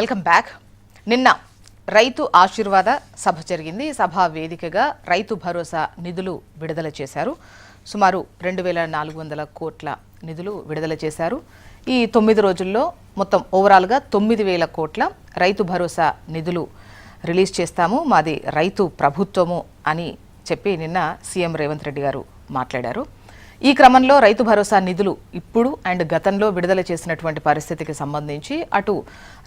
Welcome back. నిన్న రైతు ఆశీర్వాద సభ జరిగింది. సభ వేదికగా రైతు భరోసా నిధులు విడుదల చేశారు. సుమారు 2400 కోట్ల నిధులు విడుదల చేశారు. ఈ 9 రోజుల్లో మొత్తం ఓవరాల్గా 9000 కోట్ల రైతు భరోసా నిధులు రిలీజ్ చేస్తాము, మాది రైతు ప్రభుత్వము అని చెప్పి నిన్న సీఎం రేవంత్ రెడ్డి గారు మాట్లాడారు. ఈ క్రమంలో రైతు భరోసా నిధులు ఇప్పుడు అండ్ గతంలో విడుదల చేసినటువంటి పరిస్థితికి సంబంధించి అటు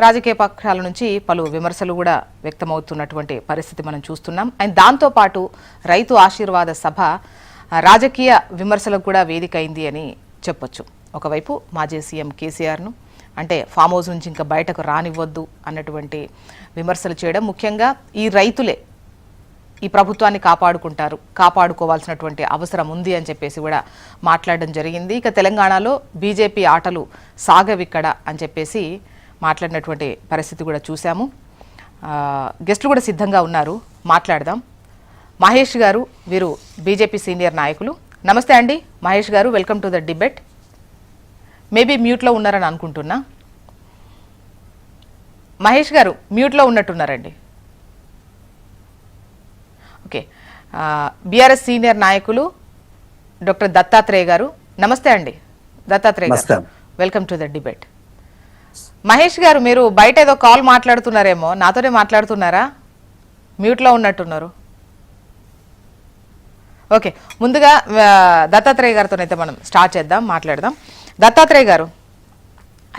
రాజకీయ పక్షాల నుంచి పలు విమర్శలు కూడా వ్యక్తమవుతున్నటువంటి పరిస్థితి మనం చూస్తున్నాం. అండ్ దాంతోపాటు రైతు ఆశీర్వాద సభ రాజకీయ విమర్శలకు కూడా వేదిక అయింది అని చెప్పొచ్చు. ఒకవైపు మాజీ సీఎం కేసీఆర్ను అంటే ఫామ్ హౌస్ నుంచి ఇంకా బయటకు రానివ్వద్దు అన్నటువంటి విమర్శలు చేయడం, ముఖ్యంగా ఈ రైతులే ఈ ప్రభుత్వాన్ని కాపాడుకోవాల్సినటువంటి అవసరం ఉంది అని చెప్పేసి కూడా మాట్లాడడం జరిగింది. ఇక తెలంగాణలో బీజేపీ ఆటలు సాగవిక్కడ అని చెప్పేసి మాట్లాడినటువంటి పరిస్థితి కూడా చూసాము. గెస్టులు కూడా సిద్ధంగా ఉన్నారు, మాట్లాడదాం. మహేష్ గారు, వీరు బీజేపీ సీనియర్ నాయకులు. నమస్తే అండి మహేష్ గారు, welcome to the debate. Maybe మ్యూట్లో ఉన్నారని అనుకుంటున్నా. మహేష్ గారు మ్యూట్లో ఉన్నట్టున్నారండి. ఓకే, బీఆర్ఎస్ సీనియర్ నాయకులు డాక్టర్ దత్తాత్రేయ గారు. నమస్తే అండి దత్తాత్రేయ గారు, welcome to the debate. Mahesh గారు, మీరు బయట ఏదో కాల్ మాట్లాడుతున్నారేమో, నాతోనే మాట్లాడుతున్నారా? మ్యూట్లో ఉన్నట్టున్నారు. ఓకే, ముందుగా దత్తాత్రేయ గారితోనైతే మనం స్టార్ట్ చేద్దాం, మాట్లాడదాం. దత్తాత్రేయ గారు,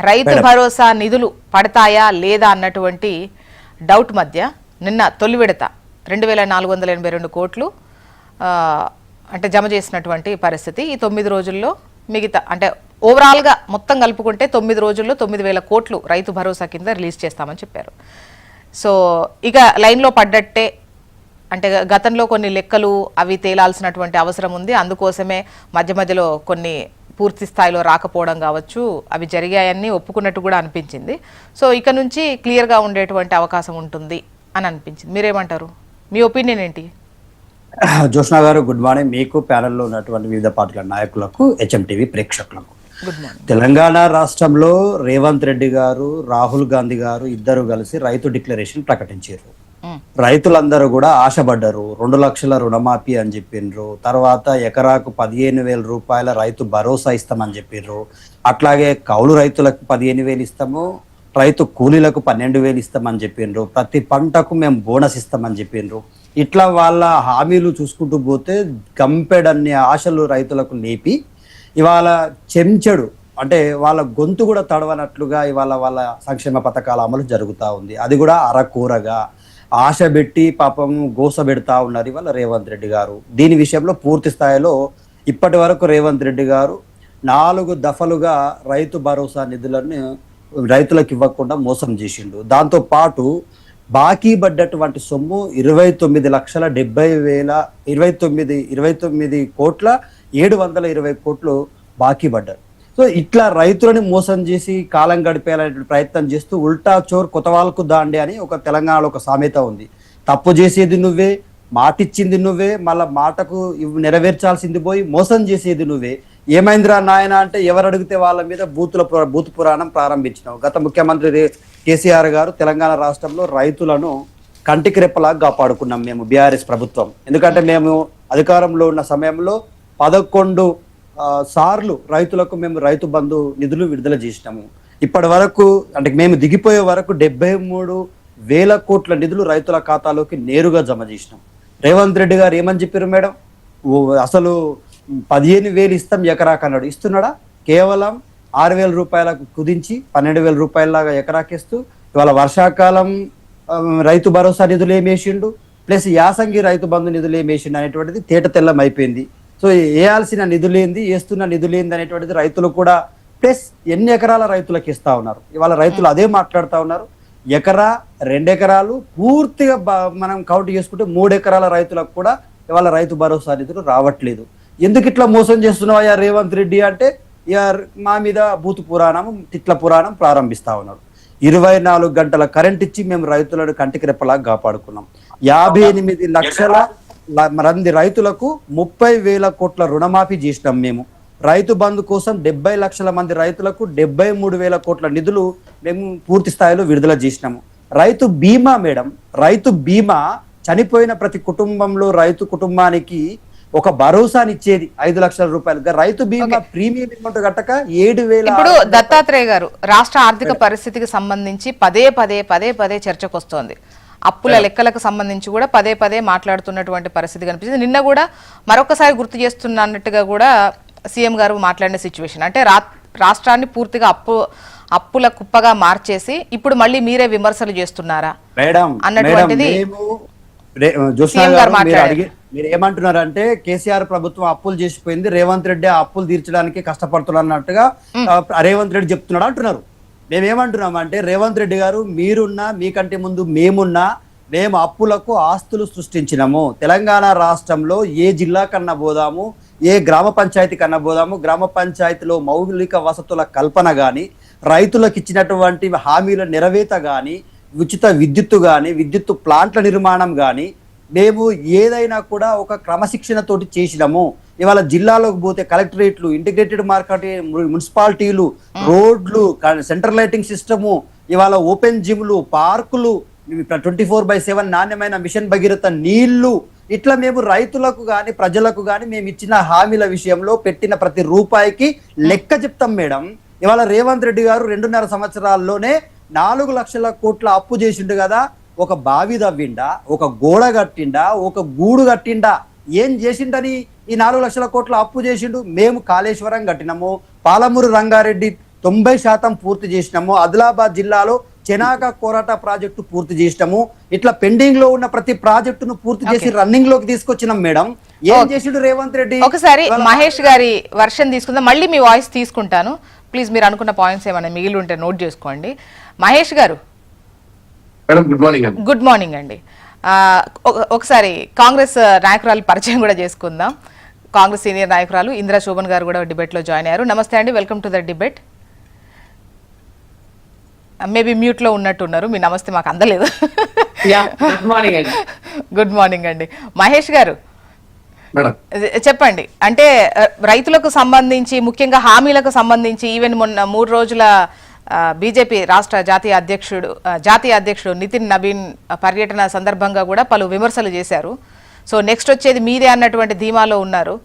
రైతు భరోసా నిధులు పడతాయా లేదా అన్నటువంటి డౌట్ మధ్య నిన్న తొలి విడత 2482 కోట్లు అంటే జమ చేసినటువంటి పరిస్థితి. ఈ 9 రోజుల్లో మిగతా అంటే ఓవరాల్గా మొత్తం కలుపుకుంటే 9 రోజుల్లో 9000 కోట్లు రైతు భరోసా కింద రిలీజ్ చేస్తామని చెప్పారు. సో ఇక లైన్లో పడ్డట్టే అంటే గతంలో కొన్ని లెక్కలు అవి తేలాల్సినటువంటి అవసరం ఉంది, అందుకోసమే మధ్య మధ్యలో కొన్ని పూర్తి స్థాయిలో రాకపోవడం కావచ్చు, అవి జరిగాయని ఒప్పుకున్నట్టు కూడా అనిపించింది. సో ఇక నుంచి క్లియర్గా ఉండేటువంటి అవకాశం ఉంటుంది అని అనిపించింది. మీరేమంటారు? మీ ఒపీనియన్ ఏంటి? జోష్నా గారు, గుడ్ మార్నింగ్ మీకు, ప్యానెల్లో ఉన్నటువంటి వివిధ పార్టీల నాయకులకు, హెచ్ఎంటీవీ ప్రేక్షకులకు. Good morning. తెలంగాణ రాష్ట్రంలో రేవంత్ రెడ్డి గారు, రాహుల్ గాంధీ గారు ఇద్దరు కలిసి రైతు డిక్లరేషన్ ప్రకటించారు. రైతులందరూ కూడా ఆశపడ్డారు. 2 లక్షల రుణమాఫీ అని చెప్పిండ్రు, తర్వాత ఎకరాకు 15,000 రూపాయల రైతు భరోసా ఇస్తామని చెప్పిండ్రు, అట్లాగే కౌలు రైతులకు 15,000 ఇస్తాము, రైతు కూలీలకు 12,000 ఇస్తామని చెప్పిండ్రు, ప్రతి పంటకు మేము బోనస్ ఇస్తామని చెప్పిండ్రు. ఇట్లా వాళ్ళ హామీలు చూసుకుంటూ పోతే గంపెడన్ని ఆశలు రైతులకు లేపి ఇవాళ చెంచెడు అంటే వాళ్ళ గొంతు కూడా తడవనట్లుగా ఇవాళ వాళ్ళ సంక్షేమ పథకాల అమలు జరుగుతూ ఉంది. అది కూడా అరకూరగా ఆశ పెట్టి పాపం గోస పెడతా ఉన్నారు ఇవాళ రేవంత్ రెడ్డి గారు. దీని విషయంలో పూర్తి స్థాయిలో ఇప్పటి వరకు రేవంత్ రెడ్డి గారు 4 దఫలుగా రైతు భరోసా నిధులను రైతులకు ఇవ్వకుండా మోసం చేసిండు. దాంతో పాటు బాకీ పడ్డటువంటి సొమ్ము 29 కోట్ల 720 కోట్లు బాకీ పడ్డారు. సో ఇట్లా రైతులని మోసం చేసి కాలం గడిపేయాలనే ప్రయత్నం చేస్తూ ఉల్టా చోర్ కొత్తవాళ్ళకు దాండి అని ఒక తెలంగాణలో ఒక సామెత ఉంది. తప్పు చేసేది నువ్వే, మాటిచ్చింది నువ్వే, మళ్ళా మాటకు నెరవేర్చాల్సింది పోయి మోసం చేసేది నువ్వే. ఏమైందిరా నాయన అంటే ఎవరు అడిగితే వాళ్ళ మీద బూత్ పురాణం ప్రారంభించినావు. గత ముఖ్యమంత్రి కేసీఆర్ గారు తెలంగాణ రాష్ట్రంలో రైతులను కంటికి రెప్పలాగా కాపాడుకున్నాం మేము బీఆర్ఎస్ ప్రభుత్వం. ఎందుకంటే మేము అధికారంలో ఉన్న సమయంలో 11 సార్లు రైతులకు మేము రైతు బంధు నిధులు విడుదల చేసినాము. ఇప్పటి వరకు అంటే మేము దిగిపోయే వరకు 73,000 కోట్ల నిధులు రైతుల ఖాతాలోకి నేరుగా జమ చేసినాం. రేవంత్ రెడ్డి గారు ఏమని చెప్పారు మేడం? అసలు 15,000 ఇస్తాం ఎకరాకు అన్నాడు. ఇస్తున్నాడా? కేవలం 6,000 రూపాయలకు కుదించి 12,000 రూపాయలలాగా ఎకరాకిస్తూ ఇవాళ వర్షాకాలం రైతు భరోసా నిధులు ఏమేసిండు, ప్లస్ యాసంగి రైతు బంధు నిధులు ఏమేసిండు అనేటువంటిది తేట తెల్లం అయిపోయింది. సో వేయాల్సిన నిధులేంది, వేస్తున్న నిధులేంది అనేటువంటిది రైతులు కూడా, ప్లస్ ఎన్ని ఎకరాల రైతులకు ఇస్తా ఉన్నారు. ఇవాళ రైతులు అదే మాట్లాడుతూ ఉన్నారు. 1-2 ఎకరాలు పూర్తిగా మనం కౌంట్ చేసుకుంటే 3 ఎకరాల రైతులకు కూడా ఇవాళ రైతు భరోసా నిధులు రావట్లేదు. ఎందుకు ఇట్లా మోసం చేస్తున్నావా రేవంత్ రెడ్డి అంటే మా మీద బూతు పురాణం, తిట్ల పురాణం ప్రారంభిస్తా ఉన్నారు. 24 గంటల కరెంట్ ఇచ్చి మేము రైతులను కంటికి రెప్పలాగా కాపాడుకున్నాం. 58 లక్షల మంది రైతులకు 30,000 కోట్ల రుణమాఫీ చేసినాం మేము. రైతు బంధు కోసం 70 లక్షల మంది రైతులకు 73,000 కోట్ల నిధులు మేము పూర్తి స్థాయిలో విడుదల చేసినాము. రైతు బీమా మేడం, రైతు బీమా చనిపోయిన ప్రతి కుటుంబంలో రైతు కుటుంబానికి ఒక భరోసానిచ్చేది 5 లక్షల రూపాయలుగా. రైతు బీమా ప్రీమియం అమౌంట్ కట్టక 7,000. ఇప్పుడు దత్తాత్రేయ గారు, రాష్ట్ర ఆర్థిక పరిస్థితికి సంబంధించి పదే పదే చర్చకు వస్తోంది. అప్పుల లెక్కలకు సంబంధించి కూడా పదే మాట్లాడుతున్నటువంటి పరిస్థితి కనిపిస్తుంది. నిన్న కూడా మరొకసారి గుర్తు చేస్తున్నట్టుగా కూడా సీఎం గారు మాట్లాడిన సిచ్యువేషన్, అంటే రాష్ట్రాన్ని పూర్తిగా అప్పుల కుప్పగా మార్చేసి ఇప్పుడు మళ్ళీ మీరే విమర్శలు చేస్తున్నారా అన్నటువంటిది మీరు ఏమంటున్నారంటే కేసీఆర్ ప్రభుత్వం అప్పులు చేసిపోయింది, రేవంత్ రెడ్డి ఆ అప్పులు తీర్చడానికి కష్టపడుతున్నారు అన్నట్టుగా రేవంత్ రెడ్డి చెప్తున్నాడు అంటున్నారు. మేమేమంటున్నాం అంటే రేవంత్ రెడ్డి గారు, మీరున్నా మీకంటే ముందు మేము అప్పులకు ఆస్తులు సృష్టించినాము. తెలంగాణ రాష్ట్రంలో ఏ జిల్లా కన్నా పోదాము, ఏ గ్రామ పంచాయతీ కన్నా పోదాము, గ్రామ పంచాయతీలో మౌలిక వసతుల కల్పన కానీ, రైతులకు ఇచ్చినటువంటి హామీల నెరవేత కానీ, ఉచిత విద్యుత్తు కానీ, విద్యుత్తు ప్లాంట్ల నిర్మాణం కానీ మేము ఏదైనా కూడా ఒక క్రమశిక్షణతోటి చేసినాము. ఇవాళ జిల్లాలోకి పోతే కలెక్టరేట్లు, ఇంటిగ్రేటెడ్ మార్కెటింగ్, మున్సిపాలిటీలు, రోడ్లు, సెంట్రల్ లైటింగ్ సిస్టము, ఇవాళ ఓపెన్ జిమ్లు, పార్కులు, 24/7 నాణ్యమైన మిషన్ భగీరథ నీళ్లు, ఇట్లా మేము రైతులకు గాని ప్రజలకు గాని మేము ఇచ్చిన హామీల విషయంలో పెట్టిన ప్రతి రూపాయికి లెక్క చెప్తాం మేడం. ఇవాళ రేవంత్ రెడ్డి గారు 2.5 సంవత్సరాల్లోనే 4 లక్షల కోట్ల అప్పు చేసిండు కదా. ఒక బావి తవ్విండా, ఒక గోడ కట్టిండా, ఒక గూడు కట్టిండా, ఏం చేసిండని ఈ 4 లక్షల కోట్ల అప్పు చేసిండు? మేము కాళేశ్వరం కట్టినాము, పాలమూరు రంగారెడ్డి 90% పూర్తి చేసినాము, ఆదిలాబాద్ జిల్లాలో చెనాక కోరాట ప్రాజెక్టు పూర్తి చేసినాము. ఇట్లా పెండింగ్ లో ఉన్న ప్రతి ప్రాజెక్టును పూర్తి చేసి రన్నింగ్ లోకి తీసుకొచ్చినాం మేడం. ఏం చేసిండు రేవంత్ రెడ్డి? ఒకసారి మహేష్ గారి వర్షన్ తీసుకుందాం, మళ్ళీ మీ వాయిస్ తీసుకుంటాను. ప్లీజ్ మీరు అనుకున్న పాయింట్స్ ఏమైనా మిగిలి ఉంటే నోట్ చేసుకోండి. మహేష్ గారు, గుడ్ మార్నింగ్ అండి. ఒకసారి కాంగ్రెస్ నాయకురాలు పరిచయం కూడా చేసుకుందాం. కాంగ్రెస్ సీనియర్ నాయకురాలు ఇందిరా శోభన్ గారు కూడా డిబేట్ లో జాయిన్ అయ్యారు. నమస్తే అండి, welcome to the debate. Maybe mute లో ఉన్నట్టున్నారు, మీ నమస్తే మాకు అందలేదు. గుడ్ మార్నింగ్ అండి. మహేష్ గారు చెప్పండి, అంటే రైతులకు సంబంధించి, ముఖ్యంగా హామీలకు సంబంధించి ఈవెన్ మొన్న 3 రోజుల బీజేపీ రాష్ట్ర జాతీయ అధ్యక్షుడు నితిన్ నబీన్ పర్యటన సందర్భంగా కూడా పలు విమర్శలు చేశారు. సో నెక్స్ట్ వచ్చేది మీదే అన్నటువంటి ధీమాలో ఉన్నారు.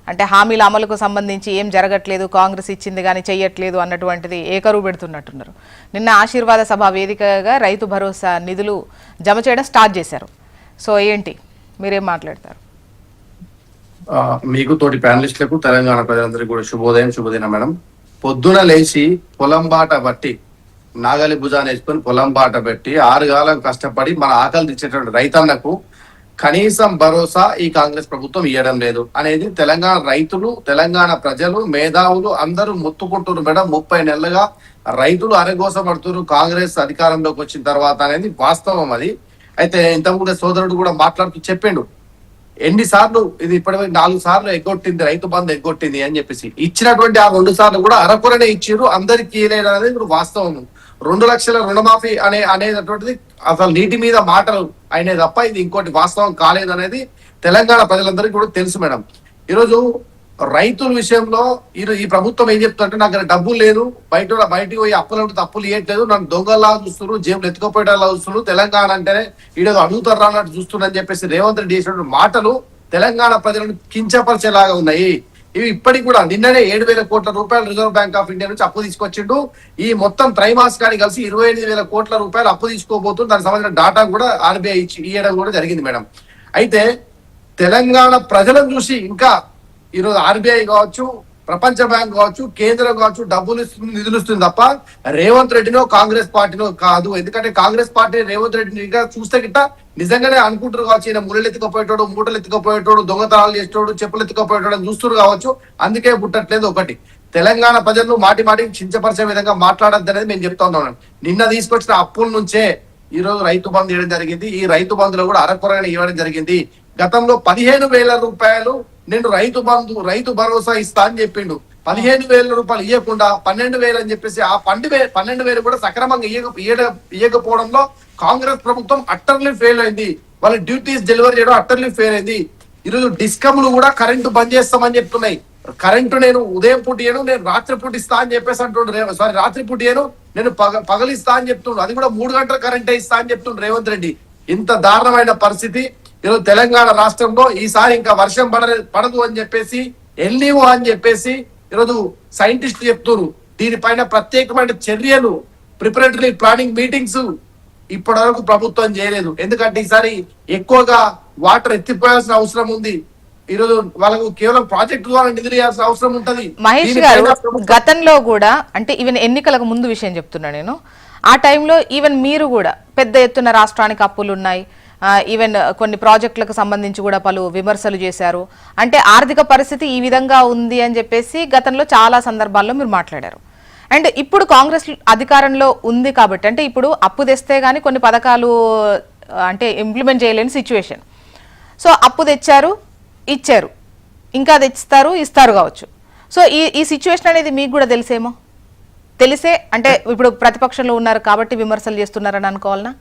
అంటే హామీల అమలుకు సంబంధించి ఏం జరగట్లేదు, కాంగ్రెస్ ఇచ్చింది కానీ చెయ్యట్లేదు అన్నటువంటిది ఏకరువు పెడుతున్నట్టున్నారు. నిన్న ఆశీర్వాద సభ వేదికగా రైతు భరోసా నిధులు జమ చేయడం స్టార్ట్ చేశారు. సో ఏంటి, మీరేం మాట్లాడతారు? మీకు తోటి ప్యానలిస్టులకు, తెలంగాణ ప్రజలందరికీ కూడా శుభోదయం మేడం. పొద్దున లేచి పొలం బాట బట్టి, నాగలి భుజాన్ని వేసుకొని పొలం బాట పెట్టి 6 కాలం కష్టపడి మన ఆకలి తెచ్చేటువంటి రైతన్నకు కనీసం భరోసా ఈ కాంగ్రెస్ ప్రభుత్వం ఇవ్వడం లేదు అనేది తెలంగాణ రైతులు, తెలంగాణ ప్రజలు, మేధావులు అందరూ మొత్తుకుంటున్నారు మేడం. 30 నెలలుగా రైతులు అరగోసపడుతున్నారు కాంగ్రెస్ అధికారంలోకి వచ్చిన తర్వాత అనేది వాస్తవం. అది అయితే ఇంతకుముందు సోదరుడు కూడా మాట్లాడుతూ చెప్పిండు, ఎన్నిసార్లు ఇది ఇప్పటివరకు 4 సార్లు ఎగ్గొట్టింది, రైతు బంధు ఎగ్గొట్టింది అని చెప్పేసి. ఇచ్చినటువంటి ఆ 2 సార్లు కూడా అరకొరనే ఇచ్చారు, అందరికి అనేది ఇప్పుడు వాస్తవం. 2 లక్షల రుణమాఫీ అనేటటువంటిది అసలు నీటి మీద మాటలు అయినే తప్ప ఇది ఇంకోటి వాస్తవం కాలేదు అనేది తెలంగాణ ప్రజలందరికీ కూడా తెలుసు మేడం. ఈరోజు రైతుల విషయంలో ఈ ప్రభుత్వం ఏం చెప్తుంటే, నాకు డబ్బులు లేదు, బయటకు పోయి అప్పులు ఇవ్వట్లేదు, నన్ను దొంగల్లా చూస్తున్నారు, జేబులు ఎత్తుకోపోయేలా చూస్తున్నారు, తెలంగాణ అంటేనే ఈడేదో అడుగుతారా అన్నట్టు చూస్తున్నారని చెప్పేసి రేవంత్ రెడ్డి చేసిన మాటలు తెలంగాణ ప్రజలను కించపరిచేలాగా ఉన్నాయి. ఇవి ఇప్పటికి కూడా నిన్ననే 7,000 కోట్ల రూపాయలు రిజర్వ్ బ్యాంక్ ఆఫ్ ఇండియా నుంచి అప్పు తీసుకొచ్చిండు. ఈ మొత్తం త్రైమాసికానికి కలిసి 28,000 కోట్ల రూపాయలు అప్పు తీసుకోబోతుంది. దానికి సంబంధించిన డాటా కూడా ఆర్బీఐ ఇవ్వడం కూడా జరిగింది మేడం. అయితే తెలంగాణ ప్రజలను చూసి ఇంకా ఈరోజు ఆర్బీఐ కావచ్చు, ప్రపంచ బ్యాంక్ కావచ్చు, కేంద్రం కావచ్చు డబ్బులు ఇస్తుంది, నిధులు ఇస్తుంది తప్ప రేవంత్ రెడ్డినో కాంగ్రెస్ పార్టీనో కాదు. ఎందుకంటే కాంగ్రెస్ పార్టీ రేవంత్ రెడ్డిని చూస్తే గిట్ట నిజంగానే అనుకుంటారు కావచ్చు, ఈయన ముళ్ళు ఎత్తుకపోయేటోడు, మూటలు ఎత్తుకపోయేటోడు, దొంగతనాలు చేసేటోడు, చెప్పులు ఎత్తుకపోయేటోడు అని చూస్తున్నారు కావచ్చు, అందుకే పుట్టట్లేదు. ఒకటి, తెలంగాణ ప్రజలను మాటి చించపరిచే విధంగా మాట్లాడద్దు అనేది మేము చెప్తా ఉన్నాం. నిన్న తీసుకొచ్చిన అప్పుల నుంచే ఈ రోజు రైతు బంధు ఇవ్వడం జరిగింది. ఈ రైతు బంధులో కూడా అరకొరగా ఇవ్వడం జరిగింది. గతంలో 15,000 రూపాయలు నేను రైతు భరోసా ఇస్తా అని చెప్పిండు. 15,000 రూపాయలు ఇవ్వకుండా 12,000 అని చెప్పేసి ఆ 12,000 కూడా సక్రమంగా ఇవ్వకపోవడంలో కాంగ్రెస్ ప్రభుత్వం అట్టర్లీ ఫెయిల్ అయింది. వాళ్ళ డ్యూటీస్ డెలివరీ చేయడం అట్టర్లీ ఫెయిల్ అయింది. ఈరోజు డిస్కమ్లు కూడా కరెంటు బంద్ చేస్తామని చెప్తున్నాయి. కరెంటు నేను ఉదయం పూట ఇయ్యను, నేను రాత్రి పూట ఇస్తా అని చెప్పేసి అంటుండ్రు. సారీ, రాత్రి పూట ఇయ్యను, నేను పగలిస్తా అని చెప్తుండ్రు. అది కూడా 3 గంటల కరెంటే ఇస్తా అని చెప్తుండ్రు రేవంత్ రెడ్డి. ఇంత దారుణమైన పరిస్థితి ఈరోజు తెలంగాణ రాష్ట్రంలో. ఈసారి ఇంకా వర్షం పడదు అని చెప్పేసి, ఎల్నివో అని చెప్పేసి ఈరోజు సైంటిస్టులు చెప్తున్నారు. దీనిపైన ప్రత్యేకమైన చర్యలు, ప్రిపరేటరీ ప్లానింగ్ మీటింగ్స్ ఇప్పటి వరకు ప్రభుత్వం చేయలేదు. ఎందుకంటే ఈసారి ఎక్కువగా వాటర్ ఎత్తిపోయాల్సిన అవసరం ఉంది. ఈరోజు వాళ్ళకు కేవలం ప్రాజెక్టు ద్వారా నిధులు ఇవ్వాల్సిన అవసరం ఉంటది. మహేష్ గారు, గతంలో కూడా అంటే ఈవెన్ ఎన్నికలకు ముందు విషయం చెప్తున్నా నేను, ఆ టైంలో ఈవెన్ మీరు కూడా పెద్ద ఎత్తున రాష్ట్రానికి అప్పులు ఉన్నాయి, ఈవెన్ కొన్ని ప్రాజెక్టులకు సంబంధించి కూడా పలు విమర్శలు చేశారు. అంటే ఆర్థిక పరిస్థితి ఈ విధంగా ఉంది అని చెప్పేసి గతంలో చాలా సందర్భాల్లో మీరు మాట్లాడారు. అండ్ ఇప్పుడు కాంగ్రెస్ అధికారంలో ఉంది కాబట్టి, అంటే ఇప్పుడు అప్పు తెస్తే గానీ కొన్ని పథకాలు అంటే ఇంప్లిమెంట్ చేయలేని సిచ్యువేషన్. సో అప్పు తెచ్చారు, ఇచ్చారు, ఇంకా తెచ్చిస్తారు, ఇస్తారు కావచ్చు. సో ఈ సిచ్యువేషన్ అనేది మీకు కూడా తెలిసేమో, తెలిసే అంటే ఇప్పుడు ప్రతిపక్షంలో ఉన్నారు కాబట్టి విమర్శలు చేస్తున్నారని అనుకోవాలనా?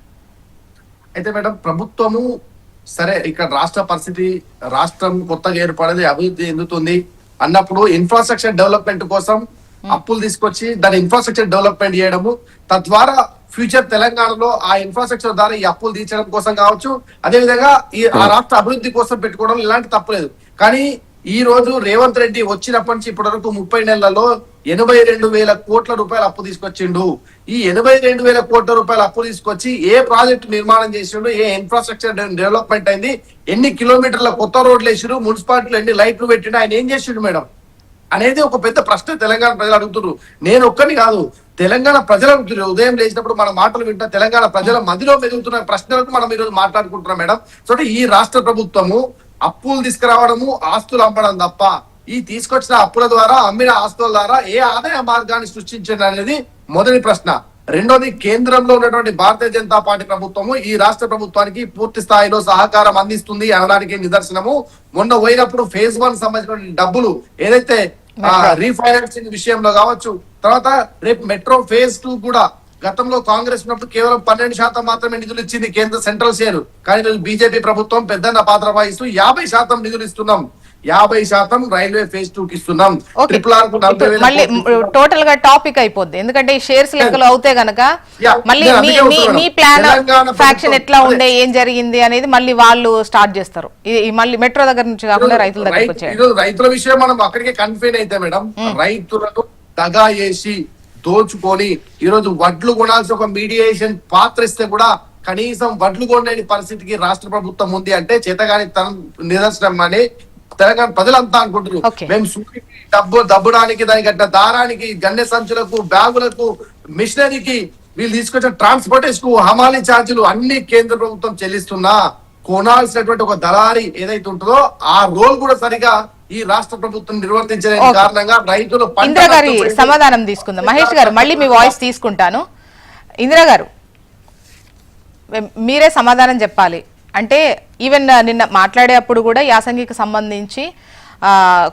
అయితే మేడం, ప్రభుత్వము సరే ఇక్కడ రాష్ట్ర పరిస్థితి, రాష్ట్రం కొత్తగా ఏర్పడేది, అభివృద్ధి చెందుతుంది అన్నప్పుడు ఇన్ఫ్రాస్ట్రక్చర్ డెవలప్మెంట్ కోసం అప్పులు తీసుకొచ్చి దాని ఇన్ఫ్రాస్ట్రక్చర్ డెవలప్మెంట్ చేయడము, తద్వారా ఫ్యూచర్ తెలంగాణలో ఆ ఇన్ఫ్రాస్ట్రక్చర్ ద్వారా ఈ అప్పులు తీర్చడం కోసం కావచ్చు, అదేవిధంగా ఆ రాష్ట్ర అభివృద్ధి కోసం పెట్టుకోవడం ఇలాంటి తప్పులేదు. కానీ ఈ రోజు రేవంత్ రెడ్డి వచ్చినప్పటి నుంచి ఇప్పటి వరకు 30 నెలలలో 82,000 కోట్ల రూపాయలు అప్పు తీసుకొచ్చిండు. ఈ 82,000 కోట్ల రూపాయల అప్పు తీసుకొచ్చి ఏ ప్రాజెక్టు నిర్మాణం చేసిండు, ఏ ఇన్ఫ్రాస్ట్రక్చర్ డెవలప్మెంట్ అయింది, ఎన్ని కిలోమీటర్ల కొత్త రోడ్లు వేసిండు, మున్సిపాలిటీలు ఎన్ని లైట్లు పెట్టిండు, ఆయన ఏం చేసిండు మేడం అనేది ఒక పెద్ద ప్రశ్న తెలంగాణ ప్రజలు అడుగుతున్నారు. నేను ఒక్కని కాదు, తెలంగాణ ప్రజలు అడుగుతున్నారు. ఉదయం లేచినప్పుడు మన మాటలు వింటా తెలంగాణ ప్రజల మధ్యలో మెదుగుతున్న ప్రశ్నలకు మనం ఈరోజు మాట్లాడుకుంటున్నాం మేడం. సో ఈ రాష్ట్ర ప్రభుత్వము అప్పులు తీసుకురావడము, ఆస్తులు అమ్మడం తప్ప ఈ తీసుకొచ్చిన అప్పుల ద్వారా, అమ్మిన ఆస్తుల ద్వారా ఏ ఆదాయ మార్గాన్ని సృష్టించండి అనేది మొదటి ప్రశ్న. రెండోది, కేంద్రంలో ఉన్నటువంటి భారతీయ జనతా పార్టీ ప్రభుత్వము ఈ రాష్ట్ర ప్రభుత్వానికి పూర్తి స్థాయిలో సహకారం అందిస్తుంది అనడానికి నిదర్శనము. మొన్న పోయినప్పుడు ఫేజ్ 1 సంబంధించిన డబ్బులు ఏదైతే రీఫైనాన్సింగ్ విషయంలో కావచ్చు, తర్వాత రేపు మెట్రో ఫేజ్ 2 కూడా గతంలో కాంగ్రెస్ ఉన్నప్పుడు కేవలం 12% మాత్రమే నిధులు ఇచ్చింది కేంద్ర సెంట్రల్ షేర్. కానీ బీజేపీ ప్రభుత్వం పెద్దన్న పాత్ర వహిస్తూ 50% నిధులు ఇస్తున్నాం, 50% రైల్వే ఫేజ్ 2 కి ఇస్తున్నాం. మళ్ళీ టోటల్ గా టాపిక్ అయిపోద్ది, ఎందుకంటే ఈ షేర్స్ లెక్కలు అవుతే గనక మళ్ళీ మీ ప్లాన్ ఫ్యాక్షన్ ఎట్లా ఉండే, ఏం జరిగింది అనేది మళ్ళీ వాళ్ళు స్టార్ట్ చేస్తారు. మళ్ళీ మెట్రో దగ్గర నుంచి కాకుండా రైతుల దగ్గరకు వచ్చాయి. రైతుల విషయం మనం అక్కడికే కన్ఫైన్ అయితే మేడం, రైతులను దగా చేసి దోచుకొని ఈరోజు వడ్లు కొనాల్సి ఒక మీడియేషన్ పాత్ర ఇస్తే కూడా కనీసం వడ్లు కొనలేని పరిస్థితికి రాష్ట్ర ప్రభుత్వం ఉంది అంటే చేతగాని తన నిదర్శనం అని తెలంగాణ ప్రజలంతా అనుకుంటున్నారు. మేము దబ్బడానికి, దానికి గట్ట దారానికి, గన్నె సంచులకు, బ్యాగులకు, మిషనరీకి, వీళ్ళు తీసుకొచ్చిన ట్రాన్స్పోర్టేషన్ కు హమాలీ ఛార్జీలు అన్ని కేంద్ర ప్రభుత్వం చెల్లిస్తున్నా కొనాల్సినటువంటి ఒక దళారి ఏదైతే ఉంటుందో ఆ రోల్ కూడా సరిగా ఈ రాష్ట్ర ప్రభుత్వం నిర్వర్తించే కారణంగా రైతులు. ఇందిరా గారి సమాధానం తీసుకుందాం. మహేష్ గారు, మళ్ళీ మీ వాయిస్ తీసుకుంటాను. ఇందిరా గారు, మీరే సమాధానం చెప్పాలి. అంటే ఈవెన్ నిన్న మాట్లాడేటప్పుడు కూడా యాసంగికి సంబంధించి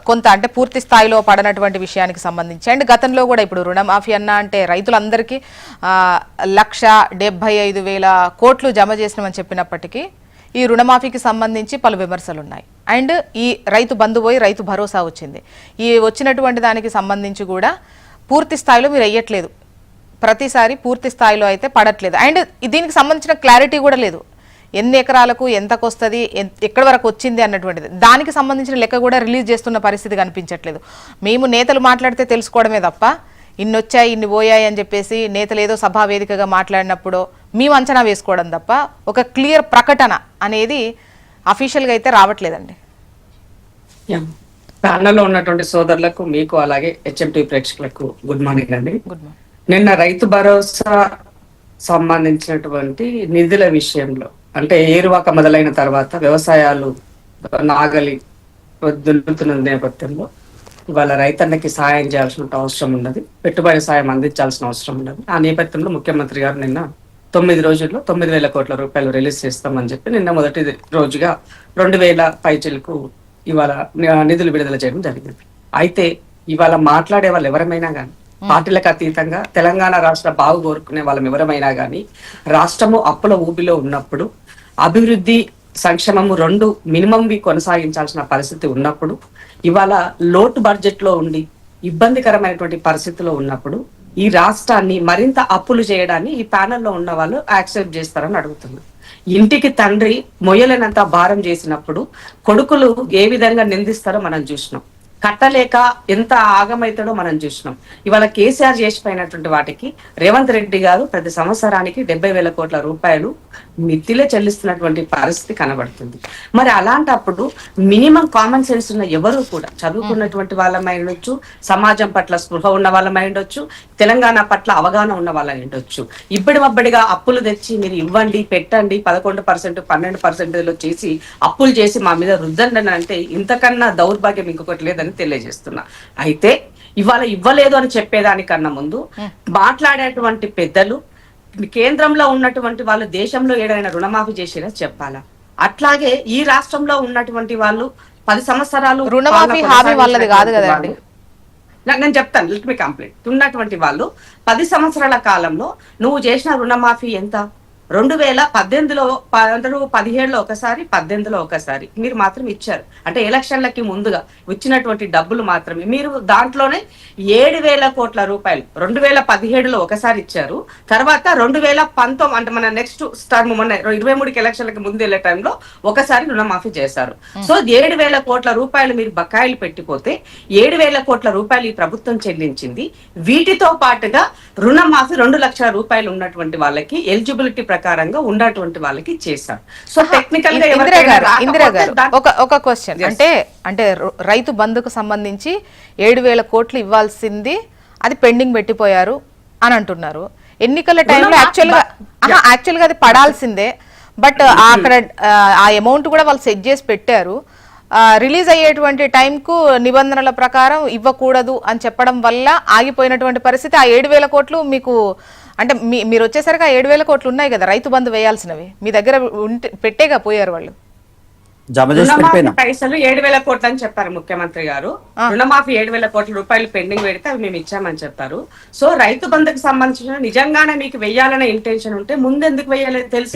కొంత అంటే పూర్తి స్థాయిలో పడనటువంటి విషయానికి సంబంధించి, అండ్ గతంలో కూడా ఇప్పుడు రుణమాఫీ అన్న అంటే రైతులందరికీ 1,75,000 కోట్లు జమ చేసినామని చెప్పినప్పటికీ ఈ రుణమాఫీకి సంబంధించి పలు విమర్శలు ఉన్నాయి. అండ్ ఈ రైతు బంధు పోయి రైతు భరోసా వచ్చింది. ఈ వచ్చినటువంటి దానికి సంబంధించి కూడా పూర్తి స్థాయిలో మీరు వేయట్లేదు, ప్రతిసారి పూర్తి స్థాయిలో అయితే పడట్లేదు. అండ్ దీనికి సంబంధించిన క్లారిటీ కూడా లేదు, ఎన్ని ఎకరాలకు ఎంతకు వస్తుంది, ఎక్కడి వరకు వచ్చింది అన్నటువంటిది. దానికి సంబంధించిన లెక్క కూడా రిలీజ్ చేస్తున్న పరిస్థితి కనిపించట్లేదు. మేము నేతలు మాట్లాడితే తెలుసుకోవడమే తప్ప ఇన్ని వచ్చాయి, ఇన్ని పోయాయి అని చెప్పేసి నేతలు ఏదో సభా వేదికగా మాట్లాడినప్పుడు మేము అంచనా వేసుకోవడం తప్ప ఒక క్లియర్ ప్రకటన అనేది అఫీషియల్గా అయితే రావట్లేదండి. ప్యానల్లో ఉన్నటువంటి సోదరులకు, మీకు అలాగే హెచ్ఎంటీ ప్రేక్షకులకు గుడ్ మార్నింగ్ అండి. Good morning. నిన్న రైతు భరోసా సంబంధించినటువంటి నిధుల విషయంలో అంటే ఏరువాక మొదలైన తర్వాత వ్యవసాయాలు నాగలి దున్నుతున్న నేపథ్యంలో ఇవాళ రైతన్నకి సాయం చేయాల్సిన అవసరం ఉన్నది, పెట్టుబడి సాయం అందించాల్సిన అవసరం ఉన్నది. ఆ నేపథ్యంలో ముఖ్యమంత్రి గారు నిన్న 9 రోజుల్లో 9,000 కోట్ల రూపాయలు రిలీజ్ చేస్తామని చెప్పి నిన్న మొదటి రోజుగా 2,000 పైచీలకు ఇవాళ నిధులు విడుదల చేయడం జరిగింది. అయితే ఇవాళ మాట్లాడే వాళ్ళు ఎవరమైనా కానీ, పార్టీలకు అతీతంగా తెలంగాణ రాష్ట్ర బాగు కోరుకునే వాళ్ళం ఎవరమైనా కానీ, రాష్ట్రము అప్పుల ఊబిలో ఉన్నప్పుడు అభివృద్ధి సంక్షేమము రెండు మినిమంవి కొనసాగించాల్సిన పరిస్థితి ఉన్నప్పుడు, ఇవాళ లోటు బడ్జెట్ లో ఉండి ఇబ్బందికరమైనటువంటి పరిస్థితిలో ఉన్నప్పుడు ఈ రాష్ట్రాన్ని మరింత అప్పులు చేయడాన్ని ఈ ప్యానెల్లో ఉన్న వాళ్ళు యాక్సెప్ట్ చేస్తారని అడుగుతున్నారు. ఇంటికి తండ్రి మొయ్యలేనంత భారం చేసినప్పుడు కొడుకులు ఏ విధంగా నిందిస్తారో మనం చూసినాం. కట్టలేక ఎంత ఆగమైతాడో మనం చూసినాం. ఇవాళ కేసీఆర్ చేసిపోయినటువంటి వాటికి రేవంత్ రెడ్డి గారు ప్రతి సంవత్సరానికి 70,000 కోట్ల రూపాయలు మిత్తిలే చెల్లిస్తున్నటువంటి పరిస్థితి కనబడుతుంది. మరి అలాంటప్పుడు మినిమం కామన్ సెన్స్ ఉన్న ఎవరు కూడా చదువుకున్నటువంటి వాళ్ళమై ఉండొచ్చు, సమాజం పట్ల స్పృహ ఉన్న వాళ్ళమై ఉండొచ్చు, తెలంగాణ పట్ల అవగాహన ఉన్న వాళ్ళని ఉండొచ్చు. ఇబ్బడివబ్బడిగా అప్పులు తెచ్చి మీరు ఇవ్వండి పెట్టండి 11%, 12% చేసి అప్పులు చేసి మా మీద రుద్దండి అంటే ఇంతకన్నా దౌర్భాగ్యం ఇంకొకటి లేదని తెలియజేస్తున్నా. అయితే ఇవాళ ఇవ్వలేదు అని చెప్పేదానికన్నా ముందు మాట్లాడేటువంటి పెద్దలు కేంద్రంలో ఉన్నటువంటి వాళ్ళు దేశంలో ఏదైనా రుణమాఫీ చేసినా చెప్పాలా? అట్లాగే ఈ రాష్ట్రంలో ఉన్నటువంటి వాళ్ళు 10 సంవత్సరాలు రుణమాఫీ హామీ వాళ్ళది కాదు కదండి. నేను చెప్తాను, లెట్ మీ కంప్లీట్. ఉన్నటువంటి వాళ్ళు 10 సంవత్సరాల కాలంలో నువ్వు చేసిన రుణమాఫీ ఎంత? 2018లో 17లో ఒకసారి, 18లో ఒకసారి మీరు మాత్రం ఇచ్చారు. అంటే ఎలక్షన్లకి ముందుగా వచ్చినటువంటి డబ్బులు మాత్రమే మీరు దాంట్లోనే 7,000 కోట్ల రూపాయలు 2017లో ఒకసారి ఇచ్చారు. తర్వాత 2019 అంటే మన నెక్స్ట్ టర్మ్ మొన్న 23కి ఎలక్షన్లకి ముందు వెళ్ళే టైంలో ఒకసారి రుణమాఫీ చేశారు. సో 7,000 కోట్ల రూపాయలు మీరు బకాయిలు పెట్టిపోతే 7,000 కోట్ల రూపాయలు ఈ ప్రభుత్వం చెల్లించింది. వీటితో పాటుగా రుణమాఫీ 2 లక్షల రూపాయలు ఉన్నటువంటి వాళ్ళకి ఎలిజిబిలిటీ ప్రకారంగా ఉన్నటువంటి వాళ్ళకి చేశారు. సో టెక్నికల్ గా ఇందిరా గారు ఒక క్వశ్చన్ అంటే రైతు బంధుకు సంబంధించి 7,000 కోట్లు ఇవ్వాల్సింది అది పెండింగ్ పెట్టిపోయారు అని అంటున్నారు. ఎన్నికల టైంలో యాక్చువల్గా అది పడాల్సిందే, బట్ అక్కడ ఆ అమౌంట్ కూడా వాళ్ళు సెట్ చేసి పెట్టారు. రిలీజ్ అయ్యేటువంటి టైంకు నిబంధనల ప్రకారం ఇవ్వకూడదు అని చెప్పడం వల్ల ఆగిపోయినటువంటి పరిస్థితి. ఆ 7,000 కోట్లు మీకు అంటే మీరు వచ్చేసరికి ఆ 7,000 కోట్లు ఉన్నాయి కదా రైతు బంధు వేయాల్సినవి, మీ దగ్గర పెట్టేగా పోయారు వాళ్ళు. పైసలు 7,000 కోట్లు అని చెప్పారు ముఖ్యమంత్రి గారు. రుణమాఫీ 7,000 కోట్ల రూపాయలు పెండింగ్ పెడితే అవి మేము ఇచ్చామని చెప్పారు. సో రైతు బంధుకు సంబంధించిన నిజంగానే మీకు వెయ్యాలనే ఇంటెన్షన్ ఉంటే ముందెందుకు వెయ్యాలని తెలుసు.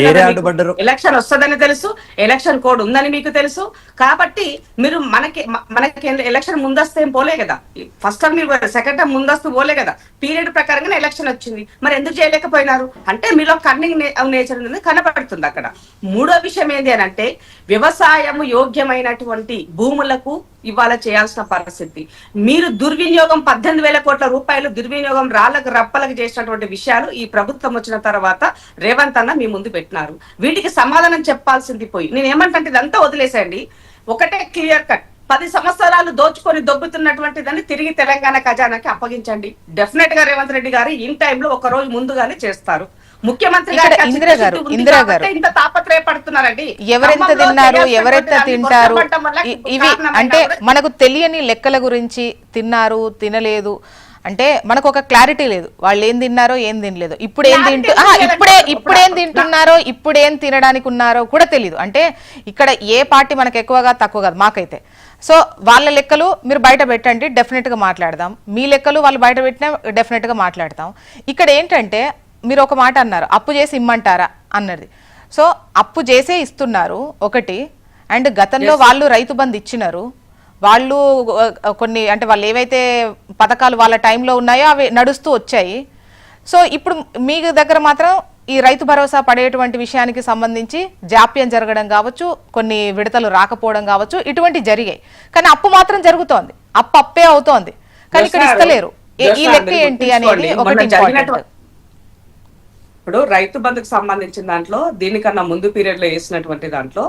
ఎలక్షన్ వస్తుందని తెలుసు, ఎలక్షన్ కోడ్ ఉందని మీకు తెలుసు. కాబట్టి మీరు మనకి ఎలక్షన్ ముందస్తు ఏం పోలే కదా, ఫస్ట్ టైం మీరు సెకండ్ టైం ముందస్తు పోలే కదా, పీరియడ్ ప్రకారంగానే ఎలక్షన్ వచ్చింది. మరి ఎందుకు చేయలేకపోయినారు అంటే మీలో కన్నింగ్ నేచర్ అనేది కనపడుతుంది అక్కడ. మూడో విషయం ఏంటి అని అంటే వ్యవసాయ యోగ్యమైనటువంటి భూములకు ఇవాళ చేయాల్సిన పరిస్థితి. మీరు దుర్వినియోగం 18,000 కోట్ల రూపాయలు దుర్వినియోగం రాళ్ళకు రప్పలకు చేసినటువంటి విషయాలు ఈ ప్రభుత్వం వచ్చిన తర్వాత రేవంత్ అన్న మీ ముందు పెట్టినారు. వీటికి సమాధానం చెప్పాల్సింది పోయి నేను ఏమంటే ఇదంతా వదిలేసండి. ఒకటే క్లియర్ కట్, 10 సంవత్సరాలు దోచుకొని దొబ్బుతున్నటువంటి దాన్ని తిరిగి తెలంగాణ ఖజానాకి అప్పగించండి. డెఫినెట్ గా రేవంత్ రెడ్డి గారు ఇన్ టైంలో ఒక రోజు ముందుగానే చేస్తారు. ముఖ్యమంత్రి ఇందిరా గారు ఇంత తాపత్రయపడుతున్నారండి. ఎవరెంత తిన్నారు, ఎవరెంత తింటారు, ఇవి అంటే మనకు తెలియని లెక్కల గురించి తిన్నారు తినలేదు అంటే మనకు ఒక క్లారిటీ లేదు. వాళ్ళు ఏం తిన్నారో ఏం తినలేదు, ఇప్పుడేం తింటున్నారో ఇప్పుడేం తినడానికి ఉన్నారో కూడా తెలియదు. అంటే ఇక్కడ ఏ పార్టీ మనకు ఎక్కువగా తక్కువ కాదు మాకైతే. సో వాళ్ళ లెక్కలు మీరు బయట పెట్టండి, డెఫినెట్గా మాట్లాడదాం. మీ లెక్కలు వాళ్ళు బయట పెట్టినా డెఫినెట్గా మాట్లాడతాం. ఇక్కడ ఏంటంటే మీరు ఒక మాట అన్నారు, అప్పు చేసి ఇమ్మంటారా అన్నది. సో అప్పు చేసే ఇస్తున్నారు ఒకటి, అండ్ గతంలో వాళ్ళు రైతు బంధు ఇచ్చినారు. వాళ్ళు కొన్ని అంటే వాళ్ళు ఏవైతే పథకాలు వాళ్ళ టైంలో ఉన్నాయో అవి నడుస్తూ వచ్చాయి. సో ఇప్పుడు మీ దగ్గర మాత్రం ఈ రైతు భరోసా పడేటువంటి విషయానికి సంబంధించి జాప్యం జరగడం కావచ్చు, కొన్ని విడతలు రాకపోవడం కావచ్చు, ఇటువంటి జరిగాయి. కానీ అప్పు మాత్రం జరుగుతోంది, అప్పే అవుతోంది, కానీ ఇక్కడ ఇస్తలేరు. ఈ లెక్క ఏంటి అనేది ఒకటి ఇంపార్టెంట్. ఇప్పుడు రైతు బంధుకు సంబంధించిన దాంట్లో దీనికన్నా ముందు పీరియడ్ లో వేసినటువంటి దాంట్లో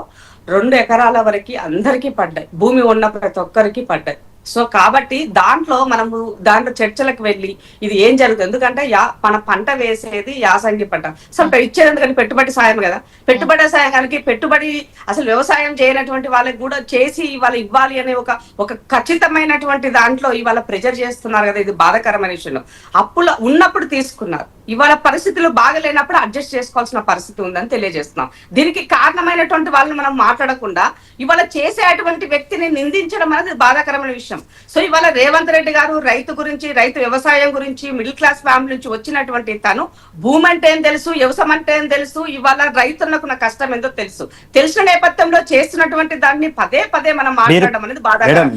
2 ఎకరాల వరకు అందరికీ పడ్డాయి, భూమి ఉన్న ప్రతి ఒక్కరికి పడ్డాయి. సో కాబట్టి దాంట్లో చర్చలకు వెళ్ళి ఇది ఏం జరుగుతుంది, ఎందుకంటే మన పంట వేసేది యాసంగి పంట. అసలు ఇచ్చేది ఎందుకంటే పెట్టుబడి సాయం కదా, పెట్టుబడి సాయానికి పెట్టుబడి అసలు వ్యవసాయం చేయనటువంటి వాళ్ళకి కూడా చేసి ఇవాళ ఇవ్వాలి అనే ఒక ఖచ్చితమైనటువంటి దాంట్లో ఇవాళ ప్రెజర్ చేస్తున్నారు కదా. ఇది బాధాకరమైన విషయం. అప్పులు ఉన్నప్పుడు తీసుకున్నారు, ఇవాళ పరిస్థితులు బాగలేనప్పుడు అడ్జస్ట్ చేసుకోవాల్సిన పరిస్థితి ఉందని తెలియజేస్తున్నాం. దీనికి కారణమైనటువంటి వాళ్ళని మనం మాట్లాడకుండా ఇవాళ చేసేటువంటి వ్యక్తిని నిందించడం అనేది బాధాకరమైన విషయం. సో ఇవాళ రేవంత్ రెడ్డి గారు రైతు గురించి, రైతు వ్యవసాయం గురించి, మిడిల్ క్లాస్ ఫ్యామిలీ నుంచి వచ్చినటువంటి తను భూమి అంటే ఏం తెలుసు, వ్యవసాయం అంటే ఏం తెలుసు, ఇవాళ రైతులకు నా కష్టం ఏందో తెలుసు. తెలిసిన నేపథ్యంలో చేస్తున్నటువంటి దాన్ని పదే పదే మనం మాట్లాడడం అనేది బాధాకరం.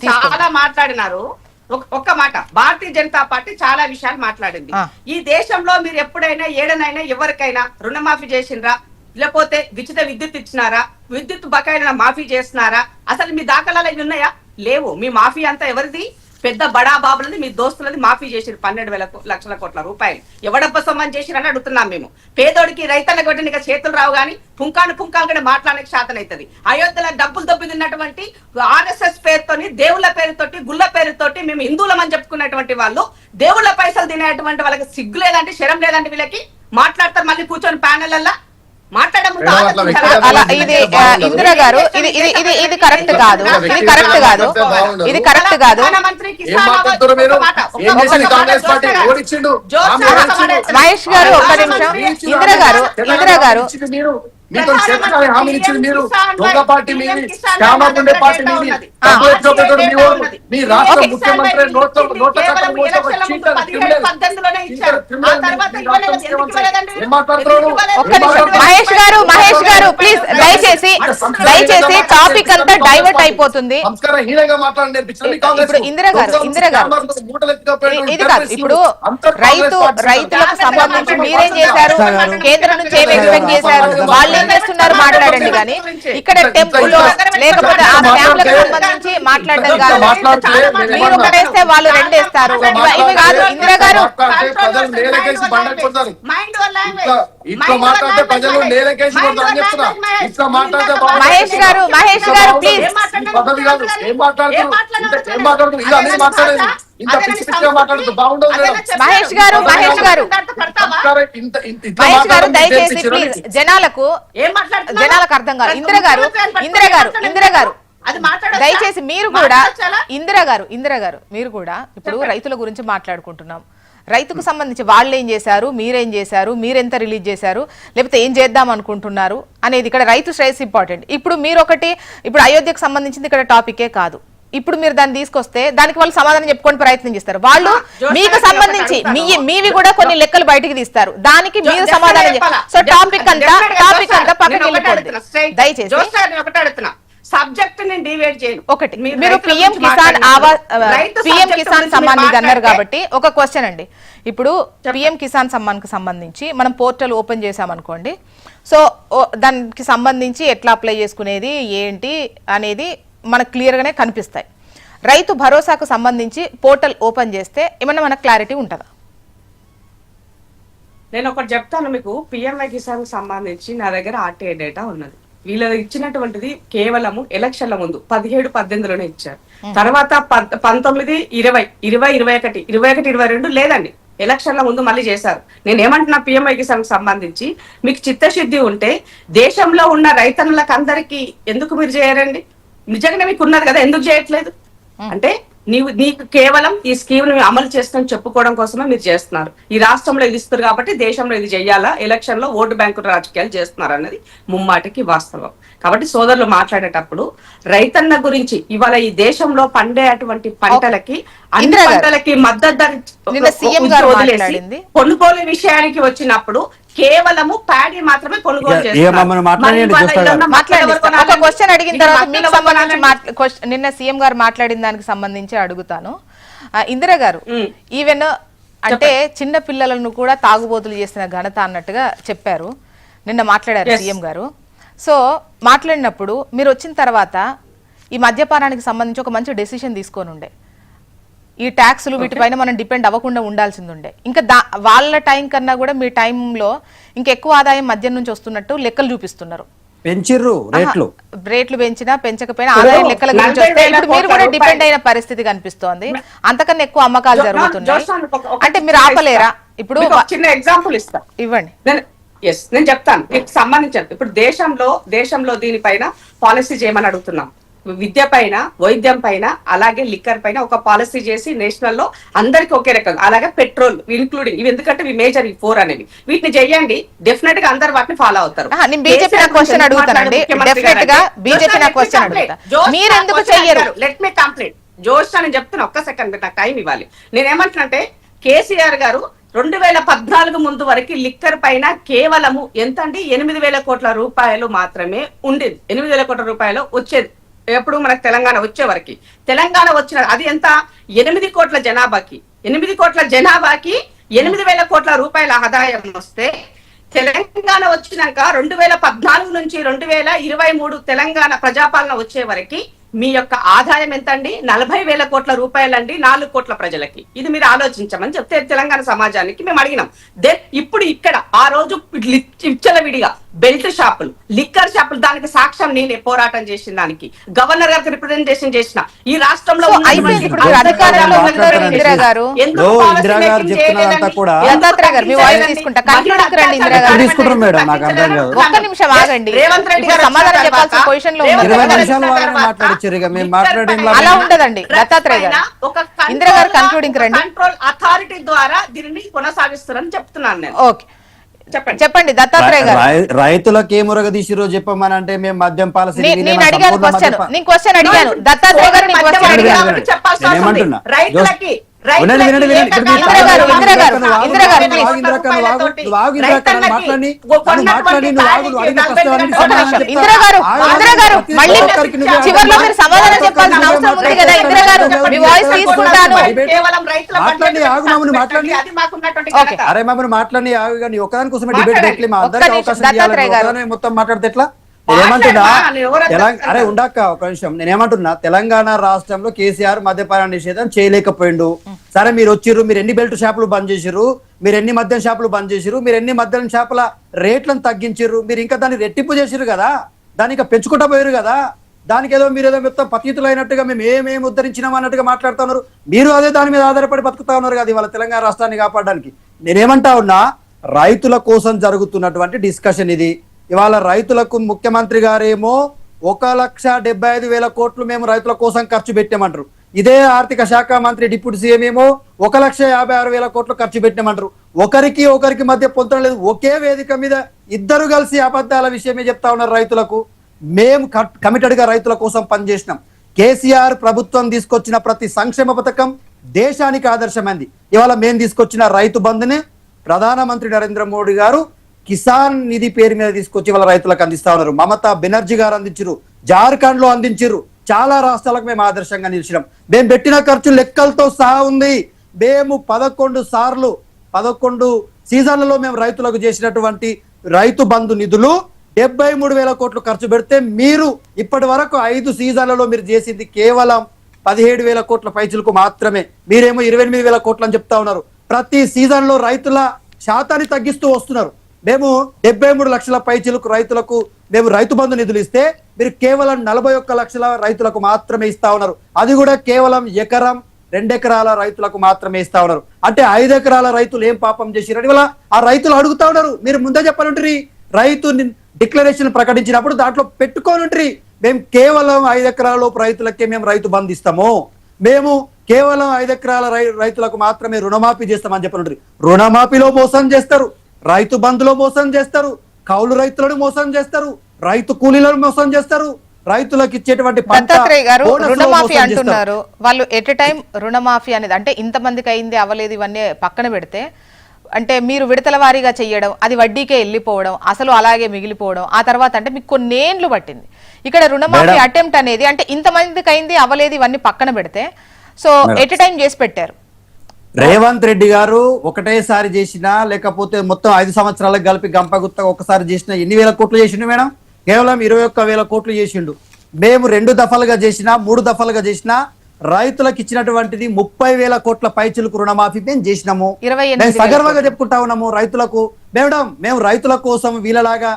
చాలా మాట్లాడినారు. ఒక్క మాట, భారతీయ జనతా పార్టీ చాలా విషయాలు మాట్లాడింది. ఈ దేశంలో మీరు ఎప్పుడైనా ఏడనైనా ఎవరికైనా రుణమాఫీ చేసిండ్రా, లేకపోతే ఉచిత విద్యుత్ ఇచ్చినారా, విద్యుత్ బకాయిలను మాఫీ చేస్తున్నారా? అసలు మీ దాఖలాలు ఇవి ఉన్నాయా? లేవు. మీ మాఫీ అంతా ఎవరిది? పెద్ద బడా బాబులది, మీ దోస్తులది మాఫీ చేసిరు 12,000 లక్షల కోట్ల రూపాయలు. ఎవడబ్బ సొమ్మని చేసిరని అడుగుతున్నాం మేము. పేదోడికి రైతన్న కొట్టిన చేతులు రావు కానీ పుంకాను కూడా మాట్లాడడానికి శాతం అవుతుంది. అయోధ్యలో డబ్బులు దొబ్బిదిన్నటువంటి RSS పేరుతోని, దేవుళ్ళ పేరుతోటి, గుళ్ళ పేరుతోటి మేము హిందువులమని చెప్పుకున్నటువంటి వాళ్ళు దేవుళ్ళ పైసలు తినేటువంటి వాళ్ళకి సిగ్గు లేదంటే, శరం లేదంటే వీళ్ళకి మాట్లాడతారు మళ్ళీ కూర్చొని ప్యానెల్ ఇందిరా గారు ఇది కరెక్ట్ కాదు, ఇది కరెక్ట్ కాదు, ఇది కరెక్ట్ కాదు. మహేష్ గారు ఒక్క నిమిషం. ఇందిరా గారు మీతో హామీ ఇచ్చింది మీరు, దొంగ పార్టీ మీది, శ్యామర్ ఉండే పార్టీ మీది, మీ రాష్ట్ర ముఖ్యమంత్రి మహేష్ గారు ప్లీజ్ దయచేసి టాపిక్ అంతా డైవర్ట్ అయిపోతుంది. ఇప్పుడు ఇందిరా గారు ఇది కాదు. ఇప్పుడు రైతులకు సంబంధించి మీరేం చేశారు, కేంద్రం నుంచి ఏం ఎక్స్పెక్ట్ చేశారు, వాళ్ళు ఏం చేస్తున్నారు మాట్లాడండి. కానీ ఇక్కడ టెంపుల్ లేకపోతే ఆ క్యాంపులకు సంబంధించి మాట్లాడడం కాదు. మీరు ఒకటేస్తే వాళ్ళు రెండేస్తారు, ఇవి కాదు. ఇందిరా గారు మహేష్ గారు ప్లీజ్. మహేష్ గారు దయచేసి ప్లీజ్, జనాలకు అర్థం కాదు. ఇందిరా గారు దయచేసి మీరు కూడా, ఇందిరా గారు మీరు కూడా ఇప్పుడు రైతుల గురించి మాట్లాడుకుంటున్నాం. రైతుకు సంబంధించి వాళ్ళు ఏం చేశారు, మీరేం చేశారు, మీరెంత రిలీజ్ చేశారు, లేకపోతే ఏం చేద్దాం అనుకుంటున్నారు అనేది ఇక్కడ రైతు శ్రేయస్ ఇంపార్టెంట్. ఇప్పుడు మీరు ఇప్పుడు అయోధ్యకు సంబంధించింది ఇక్కడ టాపికే కాదు. ఇప్పుడు మీరు దాన్ని తీసుకొస్తే దానికి వాళ్ళు సమాధానం చెప్పుకొని ప్రయత్నం చేస్తారు. వాళ్ళు మీకు సంబంధించి మీవి కూడా కొన్ని లెక్కలు బయటికి తీస్తారు, దానికి మీరు సమాధానం చెప్పాలి. సో టాపిక్ అంతా పక్కకి వెళ్ళిపోతుంది. దయచేసి సబ్జెక్ట్ ని డివైడ్ చేయండి. ఒకటి, మీరు పిఎం కిసాన్ సమ్మాన్ నిధి అన్నారు కాబట్టి ఒక క్వశ్చన్ అండి. ఇప్పుడు పిఎం కిసాన్ సమ్మాన్ కి సంబంధించి మనం పోర్టల్ ఓపెన్ చేసామనుకోండి, సో దానికి సంబంధించి ఎట్లా అప్లై చేసుకునేది ఏంటి అనేది మనకు క్లియర్ గానే కనిపిస్తాయి. రైతు భరోసాకు సంబంధించి పోర్టల్ ఓపెన్ చేస్తే ఏమన్నా మనకు క్లారిటీ ఉంటుందా? నేను ఒకటి చెప్తాను మీకు. పిఎంఐ కిసాన్ సంబంధించి నా దగ్గర RTI డేటా ఉన్నది. వీళ్ళ ఇచ్చినటువంటిది కేవలము ఎలక్షన్ల ముందు 17-18లోనే ఇచ్చారు. తర్వాత 19, 20, 21, 22 లేదండి, ఎలక్షన్ల ముందు మళ్ళీ చేశారు. నేను ఏమంటున్నా, పిఎంఐ కిసాన్ సంబంధించి మీకు చిత్తశుద్ధి ఉంటే దేశంలో ఉన్న రైతన్నులకు అందరికీ ఎందుకు మీరు చేయరండి? నిజంగానే మీకు ఉన్నది కదా, ఎందుకు చేయట్లేదు? అంటే నీకు కేవలం ఈ స్కీమ్ ని అమలు చేస్తామని చెప్పుకోవడం కోసమే మీరు చేస్తున్నారు. ఈ రాష్ట్రంలో ఇది ఇస్తారు కాబట్టి దేశంలో ఇది చెయ్యాలా, ఎలక్షన్ లో ఓటు బ్యాంకు రాజకీయాలు చేస్తున్నారు అన్నది ముమ్మాటికి వాస్తవం. కాబట్టి సోదరులు మాట్లాడేటప్పుడు రైతన్న గురించి ఇవాళ ఈ దేశంలో పండే అటువంటి పంటలకి, అన్ని పంటలకి మద్దతు ధర వదిలేసి కొనుగోలు విషయానికి వచ్చినప్పుడు కేవలము ప్యాడీ మాత్రమే కొనుగోలు నిన్న సీఎం గారు మాట్లాడిన దానికి సంబంధించి అడుగుతాను. ఇందిరా గారు, ఈవెన్ అంటే చిన్న పిల్లలను కూడా తాగుబోతులు చేసిన ఘనత అన్నట్టుగా చెప్పారు, నిన్న మాట్లాడారు సీఎం గారు. సో మాట్లాడినప్పుడు మీరు వచ్చిన తర్వాత ఈ మద్యపానానికి సంబంధించి ఒక మంచి డెసిషన్ తీసుకొని ఉండే, ఈ ట్యాక్స్లు వీటిపైన మనం డిపెండ్ అవ్వకుండా ఉండాల్సింది ఉండే. ఇంకా వాళ్ళ టైం కన్నా కూడా మీ టైంలో ఇంకెక్కువ ఆదాయం మద్యం నుంచి వస్తున్నట్టు లెక్కలు చూపిస్తున్నారు. రేట్లు పెంచినా పెంచకపోయినా ఆదాయం లెక్కల గురించి వస్తే ఇప్పుడు మీరు కూడా డిపెండ్ అయిన పరిస్థితి కనిపిస్తోంది. అంతకన్నా ఎక్కువ అమ్మకాలు జరుగుతున్నాయి అంటే మీరు ఆపలేరా? ఇప్పుడు చిన్న ఎగ్జాంపుల్ ఇస్తా, ఇవ్వండి. నేను చెప్తాను. సంబంధించాను ఇప్పుడు దేశంలో దీనిపైన పాలసీ చేయమని అడుగుతున్నాం. విద్య పైన, వైద్యం పైన, అలాగే లిక్కర్ పైన ఒక పాలసీ చేసి నేషనల్ లో అందరికి ఒకే రకంగా, అలాగే పెట్రోల్ ఇంక్లూడింగ్ ఇవి, ఎందుకంటే ఇవి మేజర్ ఈ 4 అనేవి, వీటిని చెయ్యండి, డెఫినెట్ గా అందరు వాటిని ఫాలో అవుతారు. నేను బీజేపీ నా క్వశ్చన్ అడుగుతానండి, డెఫినెట్ గా బీజేపీ నా క్వశ్చన్ అడుగుతా, మీరు ఎందుకు చెయ్యరు? లెట్ మీ కంప్లీట్ జోష్ అని చెప్తున్నా, ఒక్క సెకండ్ నాకు టైం ఇవ్వాలి. నేనేమంటున్నానంటే కేసీఆర్ గారు 2014 ముందు వరకు లిక్కర్ పైన కేవలము ఎంత అండి 8,000 కోట్ల రూపాయలు మాత్రమే ఉండేది. 8,000 కోట్ల రూపాయలు వచ్చేది ఎప్పుడు మనకు తెలంగాణ వచ్చే వరకు. తెలంగాణ వచ్చిన అది ఎంత 8 కోట్ల జనాభాకి, 8 కోట్ల జనాభాకి 8,000 కోట్ల రూపాయల ఆదాయం వస్తే, తెలంగాణ వచ్చినాక 2014 నుంచి 2023 తెలంగాణ ప్రజాపాలన వచ్చే వరకు మీ యొక్క ఆదాయం ఎంత అండి 40,000 కోట్ల రూపాయలండి 4 కోట్ల ప్రజలకి. ఇది మీరు ఆలోచించమని చెప్తే తెలంగాణ సమాజానికి మేము అడిగినాం. దెన్ ఇప్పుడు ఇక్కడ ఆ రోజు విడిగా బెల్ట్ షాపులు, లిక్కర్ షాపులు, దానికి సాక్ష్యం నేనే పోరాటం చేసిన దానికి, గవర్నర్ గారికి రిప్రజెంటేషన్ చేసిన ఈ రాష్ట్రంలో అలా ఉండదండి. దత్తాత్రేయ గారు, ఇందిరా గారు కన్క్లూడింగ్ రండి. కంట్రోల్ అథారిటీ ద్వారా దీనిని కొనసాగిస్తారని చెప్తున్నాను నేను. ఓకే, చెప్పండి దత్తాత్రేయ గారు. రైతులకు ఏ మురగ తీసిరో చెప్పమని అంటే మేము మద్యం పాలసీ నేను అడిగాను క్వశ్చన్ అడిగాను దత్తాత్రేయ గారు, నేను క్వశ్చన్ అడిగాను. రైతులకి చివరిలో మీరు సమాధానం చెప్పాల్సిన అవసరం ఉంది కదా. ఇందిరా గారు, మీ వాయిస్ తీసుకుంటాను. అరే మమ్మల్ని మాట్లాడి ఒకదాని కోసం డిబేట్ పెట్టలే, మా అందరికి అవకాశం మొత్తం మాట్లాడితే ఎట్లా? నేనేమంటున్నా అరే ఉండక్క ఒక నిమిషం, నేనేమంటున్నా తెలంగాణ రాష్ట్రంలో కేసీఆర్ మద్యపాన నిషేధం చేయలేకపోయిండు. సరే మీరు వచ్చిర్రు, మీరు ఎన్ని బెల్ట్ షాపులు బంద్ చేసిర్రు, మీరు ఎన్ని మద్యం షాపులు బంద్ చేసిర్రు, మీరు ఎన్ని మద్యం షాపుల రేట్లను తగ్గించిర్రు, మీరు ఇంకా దాన్ని రెట్టింపు చేసిర్రు కదా, దాన్ని ఇంకా పెంచుకుంటా పోయారు కదా. దానికి ఏదో మీరు ఏదో మొత్తం పతితులైనట్టుగా మేము ఏమేమి ఉద్ధరించినాం అన్నట్టుగా మాట్లాడుతూ ఉన్నారు. మీరు అదే దాని మీద ఆధారపడి బతుకుతా ఉన్నారు కదా ఇవాళ తెలంగాణ రాష్ట్రాన్ని కాపాడడానికి. నేనేమంటా ఉన్నా, రైతుల కోసం జరుగుతున్నటువంటి డిస్కషన్ ఇది. ఇవాళ రైతులకు ముఖ్యమంత్రి గారేమో 1,75,000 కోట్లు మేము రైతుల కోసం ఖర్చు పెట్టామంటారు. ఇదే ఆర్థిక శాఖ మంత్రి డిప్యూటీ సీఎం ఏమో 1,56,000 కోట్లు ఖర్చు పెట్టామంటారు. ఒకరికి మధ్య పొందడం లేదు. ఒకే వేదిక మీద ఇద్దరు కలిసి అబద్ధాల విషయమే చెప్తా ఉన్నారు రైతులకు. మేము కమిటెడ్ గా రైతుల కోసం పనిచేసినాం. కేసీఆర్ ప్రభుత్వం తీసుకొచ్చిన ప్రతి సంక్షేమ పథకం దేశానికి ఆదర్శమైంది. ఇవాళ మేము తీసుకొచ్చిన రైతు బంధుని ప్రధానమంత్రి నరేంద్ర మోడీ గారు కిసాన్ నిధి పేరు మీద తీసుకొచ్చి వాళ్ళ రైతులకు అందిస్తా ఉన్నారు. మమతా బెనర్జీ గారు అందించారు, జార్ఖండ్ లో అందించారు. చాలా రాష్ట్రాలకు మేము ఆదర్శంగా నిలిచినాం. మేము పెట్టిన ఖర్చు లెక్కలతో సహా ఉంది. మేము 11 సీజన్లలో మేము రైతులకు చేసినటువంటి రైతు బంధు నిధులు 73,000 కోట్లు ఖర్చు పెడితే, మీరు ఇప్పటి వరకు 5 సీజన్లలో మీరు చేసింది కేవలం 17,000 కోట్ల పైచులకు మాత్రమే. మీరేమో 28,000 కోట్లు అని చెప్తా ఉన్నారు. ప్రతి సీజన్ లో రైతుల శాతాన్ని తగ్గిస్తూ వస్తున్నారు. మేము 73 లక్షల పైచిలకు రైతులకు మేము రైతు బంధు నిధులు ఇస్తే, మీరు కేవలం 41 లక్షల రైతులకు మాత్రమే ఇస్తా ఉన్నారు. అది కూడా కేవలం 1-2 ఎకరాల రైతులకు మాత్రమే ఇస్తా ఉన్నారు. అంటే 5 ఎకరాల రైతులు ఏం పాపం చేసిరని ఇవాళ ఆ రైతులు అడుగుతా ఉన్నారు. మీరు ముందే చెప్పాలంటారు, రైతు డిక్లరేషన్ ప్రకటించినప్పుడు దాంట్లో పెట్టుకోనుంటారు, మేము కేవలం 5 ఎకరాల లోపు రైతులకే మేము రైతు బంధు ఇస్తాము, మేము కేవలం 5 ఎకరాల రైతులకు మాత్రమే రుణమాఫీ చేస్తామని చెప్పనుంటారు. రుణమాఫీలో మోసం చేస్తారు, రైతు బంధులో మోసం చేస్తారు, కౌలు రైతులను మోసం చేస్తారు, రైతు కూలీలను మోసం చేస్తారు, రైతులకు ఇచ్చేటువంటి దత్తాత్రేయ గారు రుణమాఫీ అంటున్నారు. వాళ్ళు ఎట్ ఎ టైం రుణమాఫీ అనేది అంటే ఇంతమందికి అయింది అవ్వలేదు ఇవన్నీ పక్కన పెడితే, అంటే మీరు విడతల వారీగా చెయ్యడం, అది వడ్డీకే వెళ్ళిపోవడం, అసలు అలాగే మిగిలిపోవడం, ఆ తర్వాత అంటే మీకు కొన్నేళ్లు పట్టింది. ఇక్కడ రుణమాఫీ అటెంప్ట్ అనేది అంటే ఇంతమందికి అయింది అవ్వలేదు ఇవన్నీ పక్కన పెడితే, సో ఎట్ ఎ టైం చేసి పెట్టారు. రేవంత్ రెడ్డి గారు ఒకటేసారి చేసినా, లేకపోతే మొత్తం 5 సంవత్సరాలకు కలిపి గంపగుత్తగా ఒకసారి చేసినా ఎన్ని వేల కోట్లు చేసిండు మేడం? కేవలం 21,000 కోట్లు చేసిండు. మేము 2 దఫలుగా చేసినా, 3 దఫలుగా చేసినా రైతులకు ఇచ్చినటువంటిది 30,000 కోట్ల పైచులకు రుణమాఫీ మేము చేసినాము. మేము సగర్వంగా చెప్పుకుంటా ఉన్నాము రైతులకు. మేడం మేము రైతుల కోసం వీళ్ళలాగా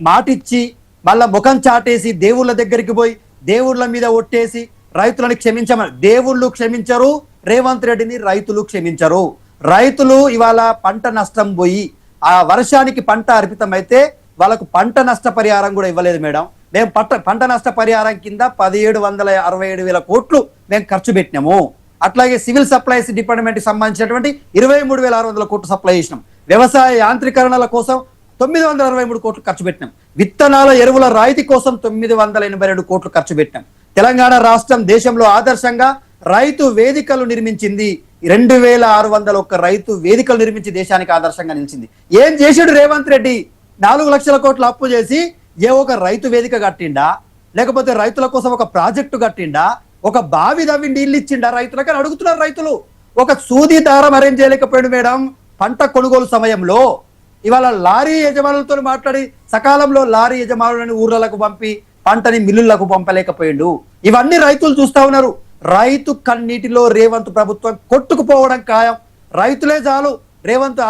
మాటిచ్చి మళ్ళా ముఖం చాటేసి దేవుళ్ళ దగ్గరికి పోయి దేవుళ్ళ మీద ఒట్టేసి రైతులను క్షమించమని, దేవుళ్ళు క్షమించరు, రేవంత్ రెడ్డిని రైతులు క్షమించరు. రైతులు ఇవాళ పంట నష్టం పోయి ఆ వర్షానికి పంట అర్పితం అయితే వాళ్ళకు పంట నష్ట పరిహారం కూడా ఇవ్వలేదు మేడం. మేము పంట నష్ట పరిహారం కింద 1767,000 కోట్లు మేము ఖర్చు పెట్టినాము. అట్లాగే సివిల్ సప్లైస్ డిపార్ట్మెంట్ కి సంబంధించినటువంటి 23,600 కోట్లు సప్లై చేసినాం. వ్యవసాయ యాంత్రీకరణల కోసం 963 కోట్లు ఖర్చు పెట్టినాం. విత్తనాల ఎరువుల రాయితీ కోసం 982 కోట్లు ఖర్చు పెట్టినాం. తెలంగాణ రాష్ట్రం దేశంలో ఆదర్శంగా రైతు వేదికలు నిర్మించింది. 2,601 రైతు వేదికలు నిర్మించి దేశానికి ఆదర్శంగా నిలిచింది. ఏం చేసాడు రేవంత్ రెడ్డి? 4 లక్షల కోట్లు అప్పు చేసి ఒక రైతు వేదిక కట్టిండా, లేకపోతే రైతుల కోసం ఒక ప్రాజెక్టు కట్టిండా, ఒక బావి దవ్వి నీళ్ళు ఇచ్చిండా రైతులకు అని అడుగుతున్నారు రైతులు. ఒక సూది దారం అరేంజ్ చేయలేకపోయాడు మేడం. పంట కొనుగోలు సమయంలో ఇవాళ లారీ యజమానులతో మాట్లాడి సకాలంలో లారీ యజమానులని ఊర్లకు పంపి పంటని మిల్లులకు పంపలేకపోయాడు. ఇవన్నీ రైతులు చూస్తా ఉన్నారు. రైతు కన్నీటిలో రేవంత్ ప్రభుత్వం కొట్టుకుపోవడం ఖాయం. రైతులే చాలు రేవంత్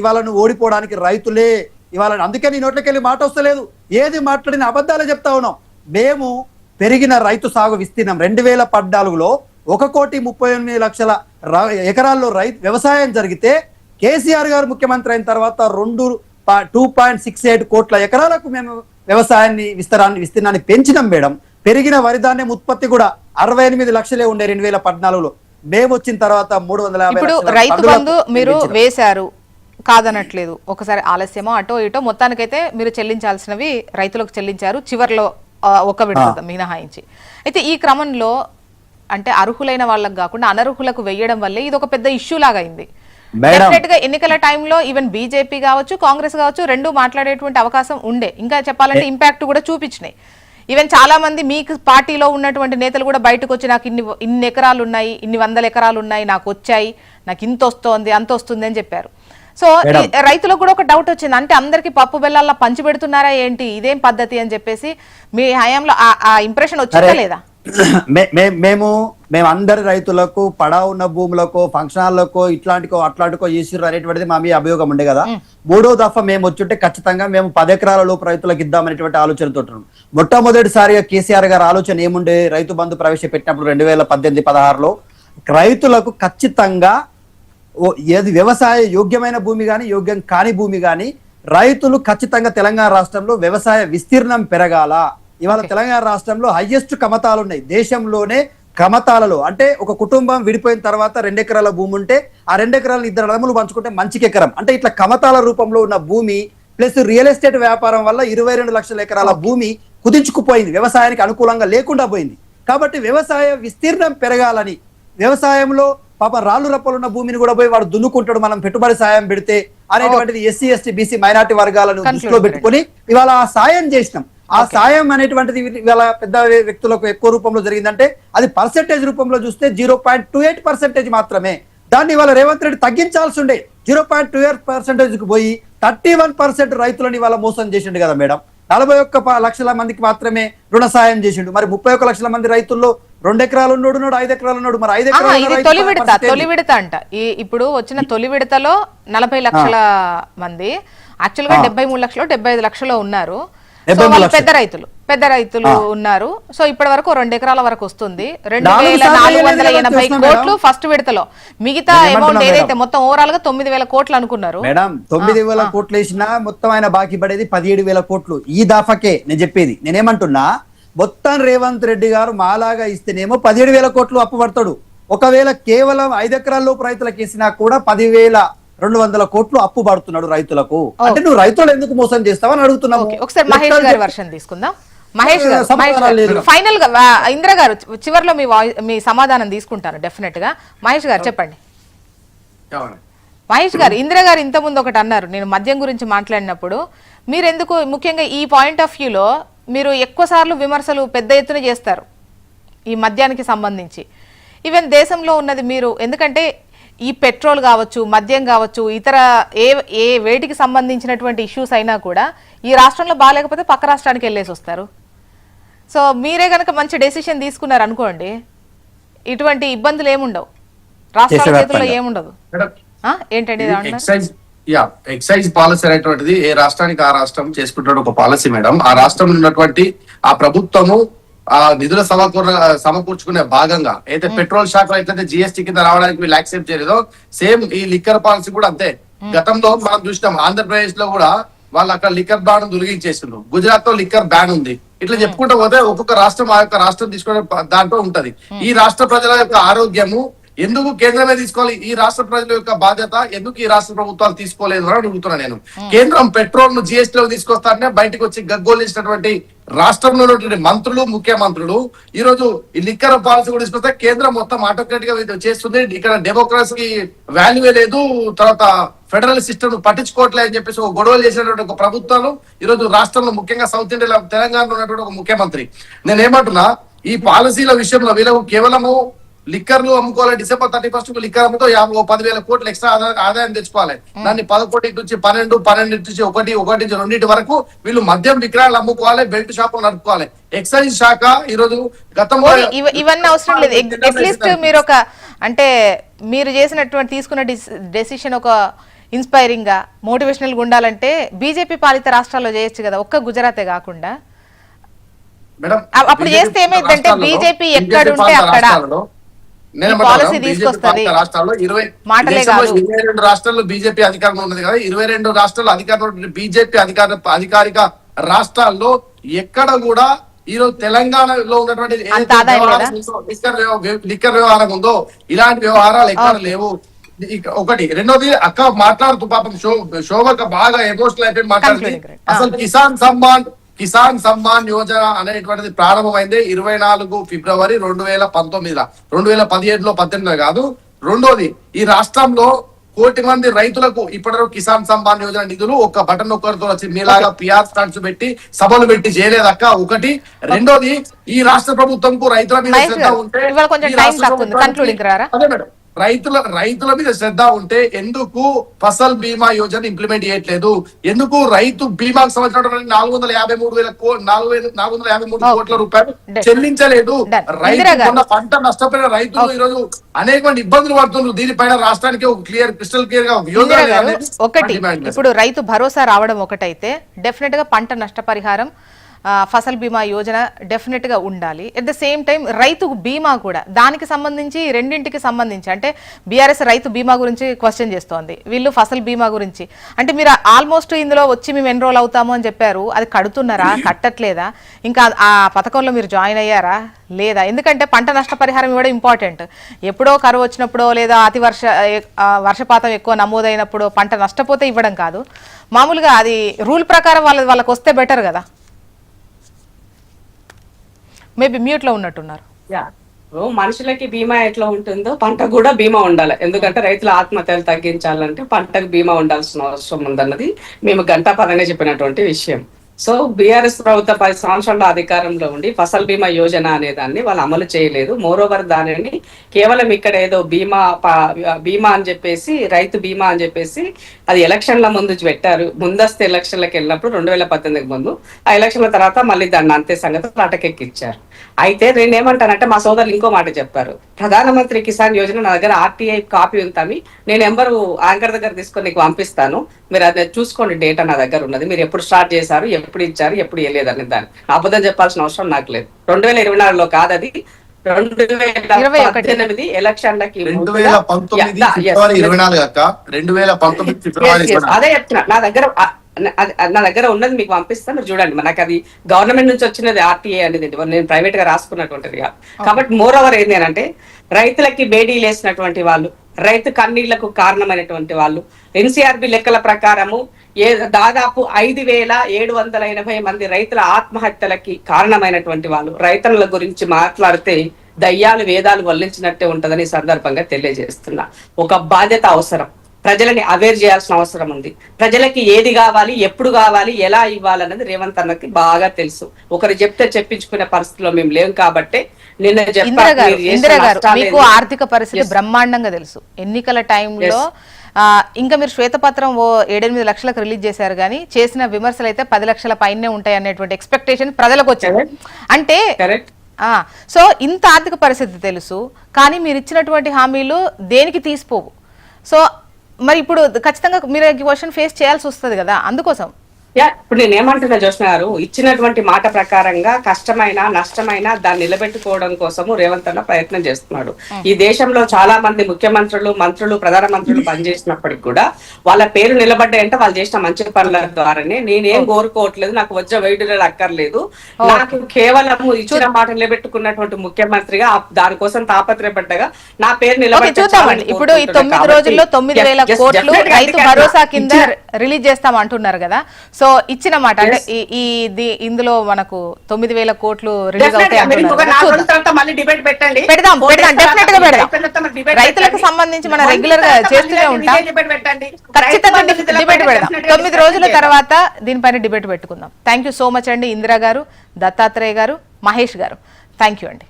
ఇవాళ నువ్వు ఓడిపోవడానికి రైతులే ఇవాళ. అందుకే నీ నోట్లకెళ్ళి మాట వస్తలేదు. ఏది మాట్లాడిన అబద్ధాలే చెప్తా ఉన్నాం. మేము పెరిగిన రైతు సాగు విస్తీర్ణం 2014లో 1,38,00,000 ఎకరాల్లో వ్యవసాయం జరిగితే కేసీఆర్ గారు ముఖ్యమంత్రి అయిన తర్వాత 2.68 కోట్ల ఎకరాలకు మేము వ్యవసాయాన్ని విస్తీర్ణాన్ని పెంచినాం మేడం. పెరిగిన వరి ధాన్యం ఉత్పత్తి కూడా 68 లక్షలే ఉండే 2014లో. మేము వచ్చిన తర్వాత 350. ఇప్పుడు రైతు బంధు మీరు వేశారు, కాదనట్లేదు. ఒకసారి ఆలస్యమో అటో ఇటో మొత్తానికైతే మీరు చెల్లించాల్సినవి రైతులకు చెల్లించారు చివర్లో ఒక విడత మినహాయించి. అయితే ఈ క్రమంలో అంటే అర్హులైన వాళ్ళకి కాకుండా అనర్హులకు వేయడం వల్లే ఇది ఒక పెద్ద ఇష్యూ లాగా అయింది. డెఫినెట్ గా ఎన్నికల టైంలో ఈవెన్ బీజేపీ కావచ్చు కాంగ్రెస్ కావచ్చు రెండు మాట్లాడేటువంటి అవకాశం ఉండే. ఇంకా చెప్పాలంటే ఇంపాక్ట్ కూడా చూపించినాయి. ఈవెన్ చాలా మంది మీకు పార్టీలో ఉన్నటువంటి నేతలు కూడా బయటకు వచ్చి నాకు ఇన్ని ఎకరాలు ఉన్నాయి, ఇన్ని 100 ఎకరాలు ఉన్నాయి, నాకు వచ్చాయి, నాకు ఇంత వస్తోంది అంత వస్తుంది అని చెప్పారు. సో రైతులకు కూడా ఒక డౌట్ వచ్చింది, అంటే అందరికి పప్పు బెల్లాల్లో పంచి పెడుతున్నారా ఏంటి, ఇదేం పద్ధతి అని చెప్పేసి మీ హయాంలో ఆ ఇంప్రెషన్ వచ్చిందా లేదా? మేము అందరి రైతులకు పడా ఉన్న భూములకు ఫంక్షనాలకు అట్లాంటికో చేసిర్రు అనేటువంటిది మా మీ అభియోగం ఉండే కదా. 3వ దఫా మేము వచ్చుంటే ఖచ్చితంగా మేము 10 ఎకరాల లోపు రైతులకు ఇద్దామనేటువంటి ఆలోచనతో మొట్టమొదటిసారిగా కేసీఆర్ గారు ఆలోచన ఏముండే, రైతు బంధు ప్రవేశపెట్టినప్పుడు 2018-16లో రైతులకు ఖచ్చితంగా ఏది వ్యవసాయ యోగ్యమైన భూమి కానీ యోగ్యం కాని భూమి కానీ రైతులు ఖచ్చితంగా తెలంగాణ రాష్ట్రంలో వ్యవసాయ విస్తీర్ణం పెరగాల. ఇవాళ తెలంగాణ రాష్ట్రంలో హైయెస్ట్ కమతాలు ఉన్నాయి దేశంలోనే. కమతాలలో అంటే ఒక కుటుంబం విడిపోయిన తర్వాత 2 ఎకరాల భూమి ఉంటే ఆ 2 ఎకరాలను 2 అడములు పంచుకుంటే మంచికి ఎకరం. అంటే ఇట్లా కమతాల రూపంలో ఉన్న భూమి ప్లస్ రియల్ ఎస్టేట్ వ్యాపారం వల్ల 22 లక్షల ఎకరాల భూమి కుదించుకుపోయింది, వ్యవసాయానికి అనుకూలంగా లేకుండా పోయింది. కాబట్టి వ్యవసాయ విస్తీర్ణం పెరగాలని వ్యవసాయంలో పాప రాళ్ళు రప్పలు ఉన్న భూమిని కూడా పోయి వాడు దున్నుకుంటాడు, మనం పెట్టుబడి సాయం పెడితే అనేటువంటిది ఎస్సీ ఎస్టీ బీసీ మైనార్టీ వర్గాలను దృష్టిలో పెట్టుకుని ఇవాళ ఆ సాయం చేసినాం. ఆ సాయం అనేటువంటిది ఇవాళ పెద్ద వ్యక్తులకు ఎక్కువ రూపంలో జరిగిందంటే అది పర్సెంటేజ్ రూపంలో చూస్తే 0.28% మాత్రమే. దాన్ని ఇవాళ రేవంత్ రెడ్డి తగ్గించాల్సి ఉండే. 0.28% కు పోయి 31% రైతులను ఇవాళ మోసం చేసిండు కదా మేడం. 41 లక్షల మందికి మాత్రమే రుణ సాయం చేసిండు. మరి 31 లక్షల మంది రైతుల్లో 2 ఎకరాలు ఉన్నాడు, 5 ఎకరాలు ఉన్నాడు. మరి 5 ఎకరాలు తొలి విడత అంట. ఇప్పుడు వచ్చిన తొలి విడతలో 40 లక్షల మంది, యాక్చువల్ గా 73 లక్షలు 75 లక్షలు ఉన్నారు. పెద్ద రైతులు ఉన్నారు. సో ఇప్పటి వరకు 2 ఎకరాల వరకు వస్తుంది. 2,480 కోట్లు ఫస్ట్ విడతలో. మిగతా అమౌంట్ ఏదైతే మొత్తం ఓవరాల్ గా 9,000 కోట్లు అనుకున్నారు మేడం. 9,000 కోట్లు వేసినా మొత్తం ఆయన బాకీ పడేది 17,000 కోట్లు. ఈ దాఫకే నేను చెప్పేది. నేనేమంటున్నా, మొత్తం రేవంత్ రెడ్డి గారు మాలాగా ఇస్తేనేమో 17,000 కోట్లు అప్పు పడతాడు. ఒకవేళ కేవలం 5 ఎకరాల లోపు రైతులకు వేసినా కూడా 10,200 కోట్లు అప్పు పడుతున్నాడు రైతులకు. అంటే నువ్వు రైతులు ఎందుకు మోసం చేస్తావని అడుగుతున్నావు. ఒకసారి మహేష్ గారి వర్షన్ తీసుకుందాం. మహేష్ గారు ఫైనల్ గా ఇంద్ర గారు చివరిలో మీ సమాధానం తీసుకుంటాను డెఫినెట్ గా. మహేష్ గారు చెప్పండి. మహేష్ గారు, ఇంద్ర గారు ఇంత ముందు ఒకటి అన్నారు, నేను మద్యం గురించి మాట్లాడినప్పుడు మీరు ఎందుకు ముఖ్యంగా ఈ పాయింట్ ఆఫ్ వ్యూలో మీరు ఎక్కువ సార్లు విమర్శలు పెద్ద ఎత్తున చేస్తారు ఈ మద్యానికి సంబంధించి. ఈవెన్ దేశంలో ఉన్నది మీరు, ఎందుకంటే ఈ పెట్రోల్ కావచ్చు, మద్యం కావచ్చు, ఇతర ఏ వేటికి సంబంధించినటువంటి ఇష్యూస్ అయినా కూడా ఈ రాష్ట్రంలో బాగాలేకపోతే పక్క రాష్ట్రానికి వెళ్ళేసి వస్తారు. సో మీరే కనుక మంచి డెసిషన్ తీసుకున్నారు అనుకోండి, ఇటువంటి ఇబ్బందులు ఏముండవు, రాష్ట్రాల చేతుల్లో ఏముండదు. ఏంటండి ఎక్సైజ్ పాలసీ అనేటువంటిది ఏ రాష్ట్రానికి ఆ రాష్ట్రం చేసుకుంటున్న ఒక పాలసీ మేడం. ఆ రాష్ట్రంలో ఉన్నటువంటి ఆ ప్రభుత్వము ఆ నిధుల సమకూర్చుకునే భాగంగా అయితే పెట్రోల్ శాఖ అయితే జిఎస్టీ కింద రావడానికి వీళ్ళు యాక్సెప్ట్ చేయలేదో, సేమ్ ఈ లిక్కర్ పాలసీ కూడా అంతే. గతంలో మనం చూసినాం ఆంధ్రప్రదేశ్ లో కూడా వాళ్ళు అక్కడ లిక్కర్ బ్యాన్ తొలగించేసిండ్రు. గుజరాత్ లో లిక్కర్ బ్యాన్ ఉంది. ఇట్లా చెప్పుకుంటూ పోతే ఒక్కొక్క రాష్ట్రం ఆ యొక్క రాష్ట్రం తీసుకునే దాంట్లో ఉంటది. ఈ రాష్ట్ర ప్రజల యొక్క ఆరోగ్యము ఎందుకు కేంద్రమే తీసుకోవాలి? ఈ రాష్ట్ర ప్రజల యొక్క బాధ్యత ఎందుకు ఈ రాష్ట్ర ప్రభుత్వాలు తీసుకోలేదు అని అడుగుతున్నా నేను. కేంద్రం పెట్రోల్ ను జిఎస్టీ లో తీసుకొస్తారనే బయటకు వచ్చి గగ్గోలించినటువంటి రాష్ట్రంలో ఉన్నటువంటి మంత్రులు, ముఖ్యమంత్రులు ఈ రోజు ఈ లిక్కర్ పాలసీ కూడా తీసుకొస్తే కేంద్రం మొత్తం ఆటోక్రాటిక్ గా చేస్తుంది. ఇక్కడ డెమోక్రసీకి వాల్యూవే లేదు, తర్వాత ఫెడరల్ సిస్టమ్ పట్టించుకోవట్లేదు అని చెప్పేసి ఒక గొడవలు చేసినటువంటి ఒక ప్రభుత్వాలు ఈ రోజు రాష్ట్రంలో, ముఖ్యంగా సౌత్ ఇండియాలో తెలంగాణలో ఉన్నటువంటి ఒక ముఖ్యమంత్రి. నేను ఏమంటున్నా, ఈ పాలసీల విషయంలో వీళ్ళకు కేవలము లిక్కర్లు అమ్ముకోవాలి. డిసెంబర్ 31 లిక్కర్ అమ్ముతో 10,000 కోట్లు ఎక్స్ట్రా ఆదాయం తెచ్చుకోవాలి. దాన్ని 11 నుంచి 12, 12 నుంచి 1, 1 నుంచి 2 వరకు వీళ్ళు మద్యం విక్రయాలు అమ్ముకోవాలి, బెల్ట్ షాపులు నడుపుకోవాలి. ఎక్సైజ్ శాఖ ఈ రోజు గతంలో ఇవన్నీ అవసరం లేదు. అట్లీస్ట్ మీరు ఒక అంటే మీరు చేసినటువంటి తీసుకున్న డెసిషన్ ఒక ఇన్స్పైరింగ్ గా మోటివేషనల్ గా ఉండాలంటే బీజేపీ పాలిత రాష్ట్రాల్లో చేయొచ్చు కదా, ఒక్క గుజరాతే కాకుండా. అప్పుడు చేస్తే ఏమైందంటే బీజేపీ ఎక్కడుంటే అక్కడ పాలసీ తీసుకొస్తుంది. రాష్ట్రాల్లో 22 రాష్ట్రాల్లో బీజేపీ అధికారంలో ఉన్నది కదా, 22 రాష్ట్రాల్లో అధికారంలో బీజేపీ అధికారిక రాష్ట్రాల్లో ఎక్కడ కూడా ఈ రోజు తెలంగాణలో ఉన్నటువంటి లిక్కర్ వ్యవహారం ఉందో ఇలాంటి వ్యవహారాలు ఎక్కడ లేవు. ఒకటి. రెండోది, అక్క మాట్లాడుతూ పాపం శోభక బాగా ఎమోషనల్ అయిపోయి మాట్లాడుతుంది. అసలు కిసాన్ సమ్మాన్ యోజన అనేటువంటిది ప్రారంభమైంది 24 ఫిబ్రవరి 2019 2017లో 18 కాదు. రెండోది, ఈ రాష్ట్రంలో 1 కోటి మంది రైతులకు ఇప్పటివరకు కిసాన్ సమ్మాన్ యోజన నిధులు ఒక బటన్ నొక్కడితో వచ్చి మీలాగా పిఆర్ స్టాండ్స్ పెట్టి సభలు పెట్టి చేయలేదక్క. ఒకటి. రెండోది, ఈ రాష్ట్ర ప్రభుత్వంకు రైతుల మీద శ్రద్ధ ఉంటే అదే మేడం, రైతుల మీద శ్రద్ధ ఉంటే ఎందుకు ఫసల్ బీమా యోజన ఇంప్లిమెంట్ చేయట్లేదు? ఎందుకు రైతు బీమాకు సంబంధించిన 453 కోట్ల రూపాయలు చెల్లించలేదు? రైతు పంట నష్టపోయిన రైతులు ఈ రోజు అనేక ఇబ్బందులు పడుతున్నారు. దీనిపైన రాష్ట్రానికి ఒక క్రిస్టల్ క్లియర్ గా ఒకటి. ఇప్పుడు రైతు భరోసా రావడం ఒకటైతే డెఫినెట్ గా పంట నష్టపరిహారం, ఫసల్ బీమా యోజన డెఫినెట్ గా ఉండాలి. ఎట్ ద సేమ్ టైం రైతు బీమా కూడా, దానికి సంబంధించి రెండింటికి సంబంధించి అంటే బీఆర్ఎస్ రైతు బీమా గురించి క్వశ్చన్ చేస్తోంది, వీళ్ళు ఫసల్ బీమా గురించి. అంటే మీరు ఆల్మోస్ట్ ఇందులో వచ్చి మేము ఎన్రోల్ అవుతాము అని చెప్పారు, అది కడుతున్నారా, కట్టట్లేదా, ఇంకా ఆ పథకంలో మీరు జాయిన్ అయ్యారా లేదా? ఎందుకంటే పంట నష్టపరిహారం ఇవ్వడం ఇంపార్టెంట్. ఎప్పుడో కరువు వచ్చినప్పుడో లేదా వర్షపాతం ఎక్కువ నమోదైనప్పుడు పంట నష్టపోతే ఇవ్వడం కాదు, మామూలుగా అది రూల్ ప్రకారం వాళ్ళకి వస్తే బెటర్ కదా. మేబీ మ్యూట్ లో ఉన్నట్టున్నారు. మనుషులకి బీమా ఎట్లా ఉంటుందో పంటకు కూడా బీమా ఉండాలి. ఎందుకంటే రైతుల ఆత్మహత్యలు తగ్గించాలంటే పంటకు బీమా ఉండాల్సిన అవసరం ఉందన్నది మేము గంటాపదనే చెప్పినటువంటి విషయం. సో బీఆర్ఎస్ ప్రభుత్వ 10 సంవత్సరాల అధికారంలో ఉండి ఫసల్ బీమా యోజన అనే దాన్ని వాళ్ళు అమలు చేయలేదు. మోరోవర్ దానిని కేవలం ఇక్కడ ఏదో బీమా అని చెప్పేసి, రైతు బీమా అని చెప్పేసి అది ఎలక్షన్ల ముందు పెట్టారు. ముందస్తు ఎలక్షన్లకు వెళ్ళినప్పుడు 2018 ముందు, ఆ ఎలక్షన్ల తర్వాత మళ్ళీ దాన్ని అంతే సంగతి అటకెక్కిచ్చారు. అయితే నేను ఏమంటానంటే, మా సోదరులు ఇంకో మాట చెప్పారు, ప్రధానమంత్రి కిసాన్ యోజన నా దగ్గర ఆర్టీఐ కాపీ ఉందని, నేను ఎంబరు యాంకర్ దగ్గర తీసుకొని నీకు పంపిస్తాను, మీరు అది చూసుకోండి, డేటా నా దగ్గర ఉన్నది, మీరు ఎప్పుడు స్టార్ట్ చేశారు, ఎప్పుడు ఇచ్చారు, ఎప్పుడు ఇవ్వలేదని. దాన్ని అబద్ధం చెప్పాల్సిన అవసరం నాకు లేదు. 2024లో కాదు, అది 2018 ఎలక్షన్లకి అదే చెప్తున్నా. నా దగ్గర ఉన్నది మీకు పంపిస్తాను, మీరు చూడండి. నాకు అది గవర్నమెంట్ నుంచి వచ్చినది, ఆర్టీఏ అనేది నేను ప్రైవేట్ గా రాసుకున్నటువంటిది కాదు. కాబట్టి మోర్ ఓవర్ ఏంటి అంటే, రైతులకి బేడీలు వేసినటువంటి వాళ్ళు, రైతు కన్నీళ్లకు కారణమైనటువంటి వాళ్ళు, ఎన్సీఆర్బి లెక్కల ప్రకారము దాదాపు 5,780 మంది రైతుల ఆత్మహత్యలకి కారణమైనటువంటి వాళ్ళు. రైతుల గురించి మాట్లాడితే దయ్యాలు వేదాలు వల్లించినట్టే ఉంటదని సందర్భంగా తెలియజేస్తున్నా. ఒక బాధ్యత అవసరం, ప్రజలని అవేర్ చేయాల్సిన అవసరం ఉంది. ప్రజలకి ఏది కావాలి, ఎప్పుడు కావాలి, ఎలా ఇవ్వాలన్నది రేవంత్ అన్నకి బాగా తెలుసు. ఒకరు చెప్తే చెప్పించుకునే పరిస్థితిలో మేము లేవు. కాబట్టి నిన్న మీకు ఆర్థిక పరిస్థితి బ్రహ్మాండంగా తెలుసు. ఎన్నికల టైంలో ఇంకా మీరు శ్వేతపత్రం 7-8 లక్షలకు రిలీజ్ చేశారు, కానీ చేసిన విమర్శలు అయితే 10 లక్షల పైనే ఉంటాయి అనేటువంటి ఎక్స్పెక్టేషన్ ప్రజలకు వచ్చింది. అంటే సో ఇంత ఆర్థిక పరిస్థితి తెలుసు, కానీ మీరు ఇచ్చినటువంటి హామీలు దేనికి తీసిపోవు. సో మరి ఇప్పుడు ఖచ్చితంగా మీరు క్వశ్చన్ ఫేస్ చేయాల్సి వస్తుంది కదా. అందుకోసం ఇప్పుడు నేను ఏమంటున్నా జోష్న గారు, ఇచ్చినటువంటి మాట ప్రకారంగా కష్టమైన నష్టమైన దాన్ని నిలబెట్టుకోవడం కోసము రేవంత్ అన్న ప్రయత్నం చేస్తున్నాడు. ఈ దేశంలో చాలా మంది ముఖ్యమంత్రులు, మంత్రులు, ప్రధానమంత్రులు పనిచేసినప్పటికి కూడా వాళ్ళ పేరు నిలబడ్డాయంటే వాళ్ళు చేసిన మంచి పనుల ద్వారానే. నేనేం కోరుకోవట్లేదు, నాకు వచ్చే వైద్యులు అక్కర్లేదు. నాకు కేవలం ఇచ్చిన మాట నిలబెట్టుకున్నటువంటి ముఖ్యమంత్రిగా దానికోసం తాపత్రయపడ్డగా నా పేరు చూద్దామండి. ఇప్పుడు ఈ 9 రోజుల్లో 9,000 కోట్లు రైతు భరోసా కింద రిలీజ్ చేస్తాం అంటున్నారు కదా. సో ఇచ్చిన మాట అంటే ఇందులో మనకు 9,000 కోట్లు రిలీజ్ అవుతాయి అంటున్నారు. పెడదాం డెఫినెట్ గా పెడదాం. రైతులకు సంబంధించి మనం రెగ్యులర్ గా చేస్తూనే ఉంటాం. ఖచ్చితంగా డిబేట్ పెడదాం. 9 రోజుల తర్వాత దీనిపైన డిబేట్ పెట్టుకుందాం. థ్యాంక్ యూ సో మచ్ అండి ఇందిరా గారు, దత్తాత్రేయ గారు, మహేష్ గారు. థ్యాంక్ యూ అండి.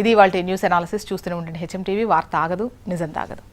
ఇది వాళ్ళ న్యూస్ అనాలిసిస్. చూస్తూనే ఉండండి హెచ్ఎం టీవీ. వార్త ఆగదు, నిజం తాగదు.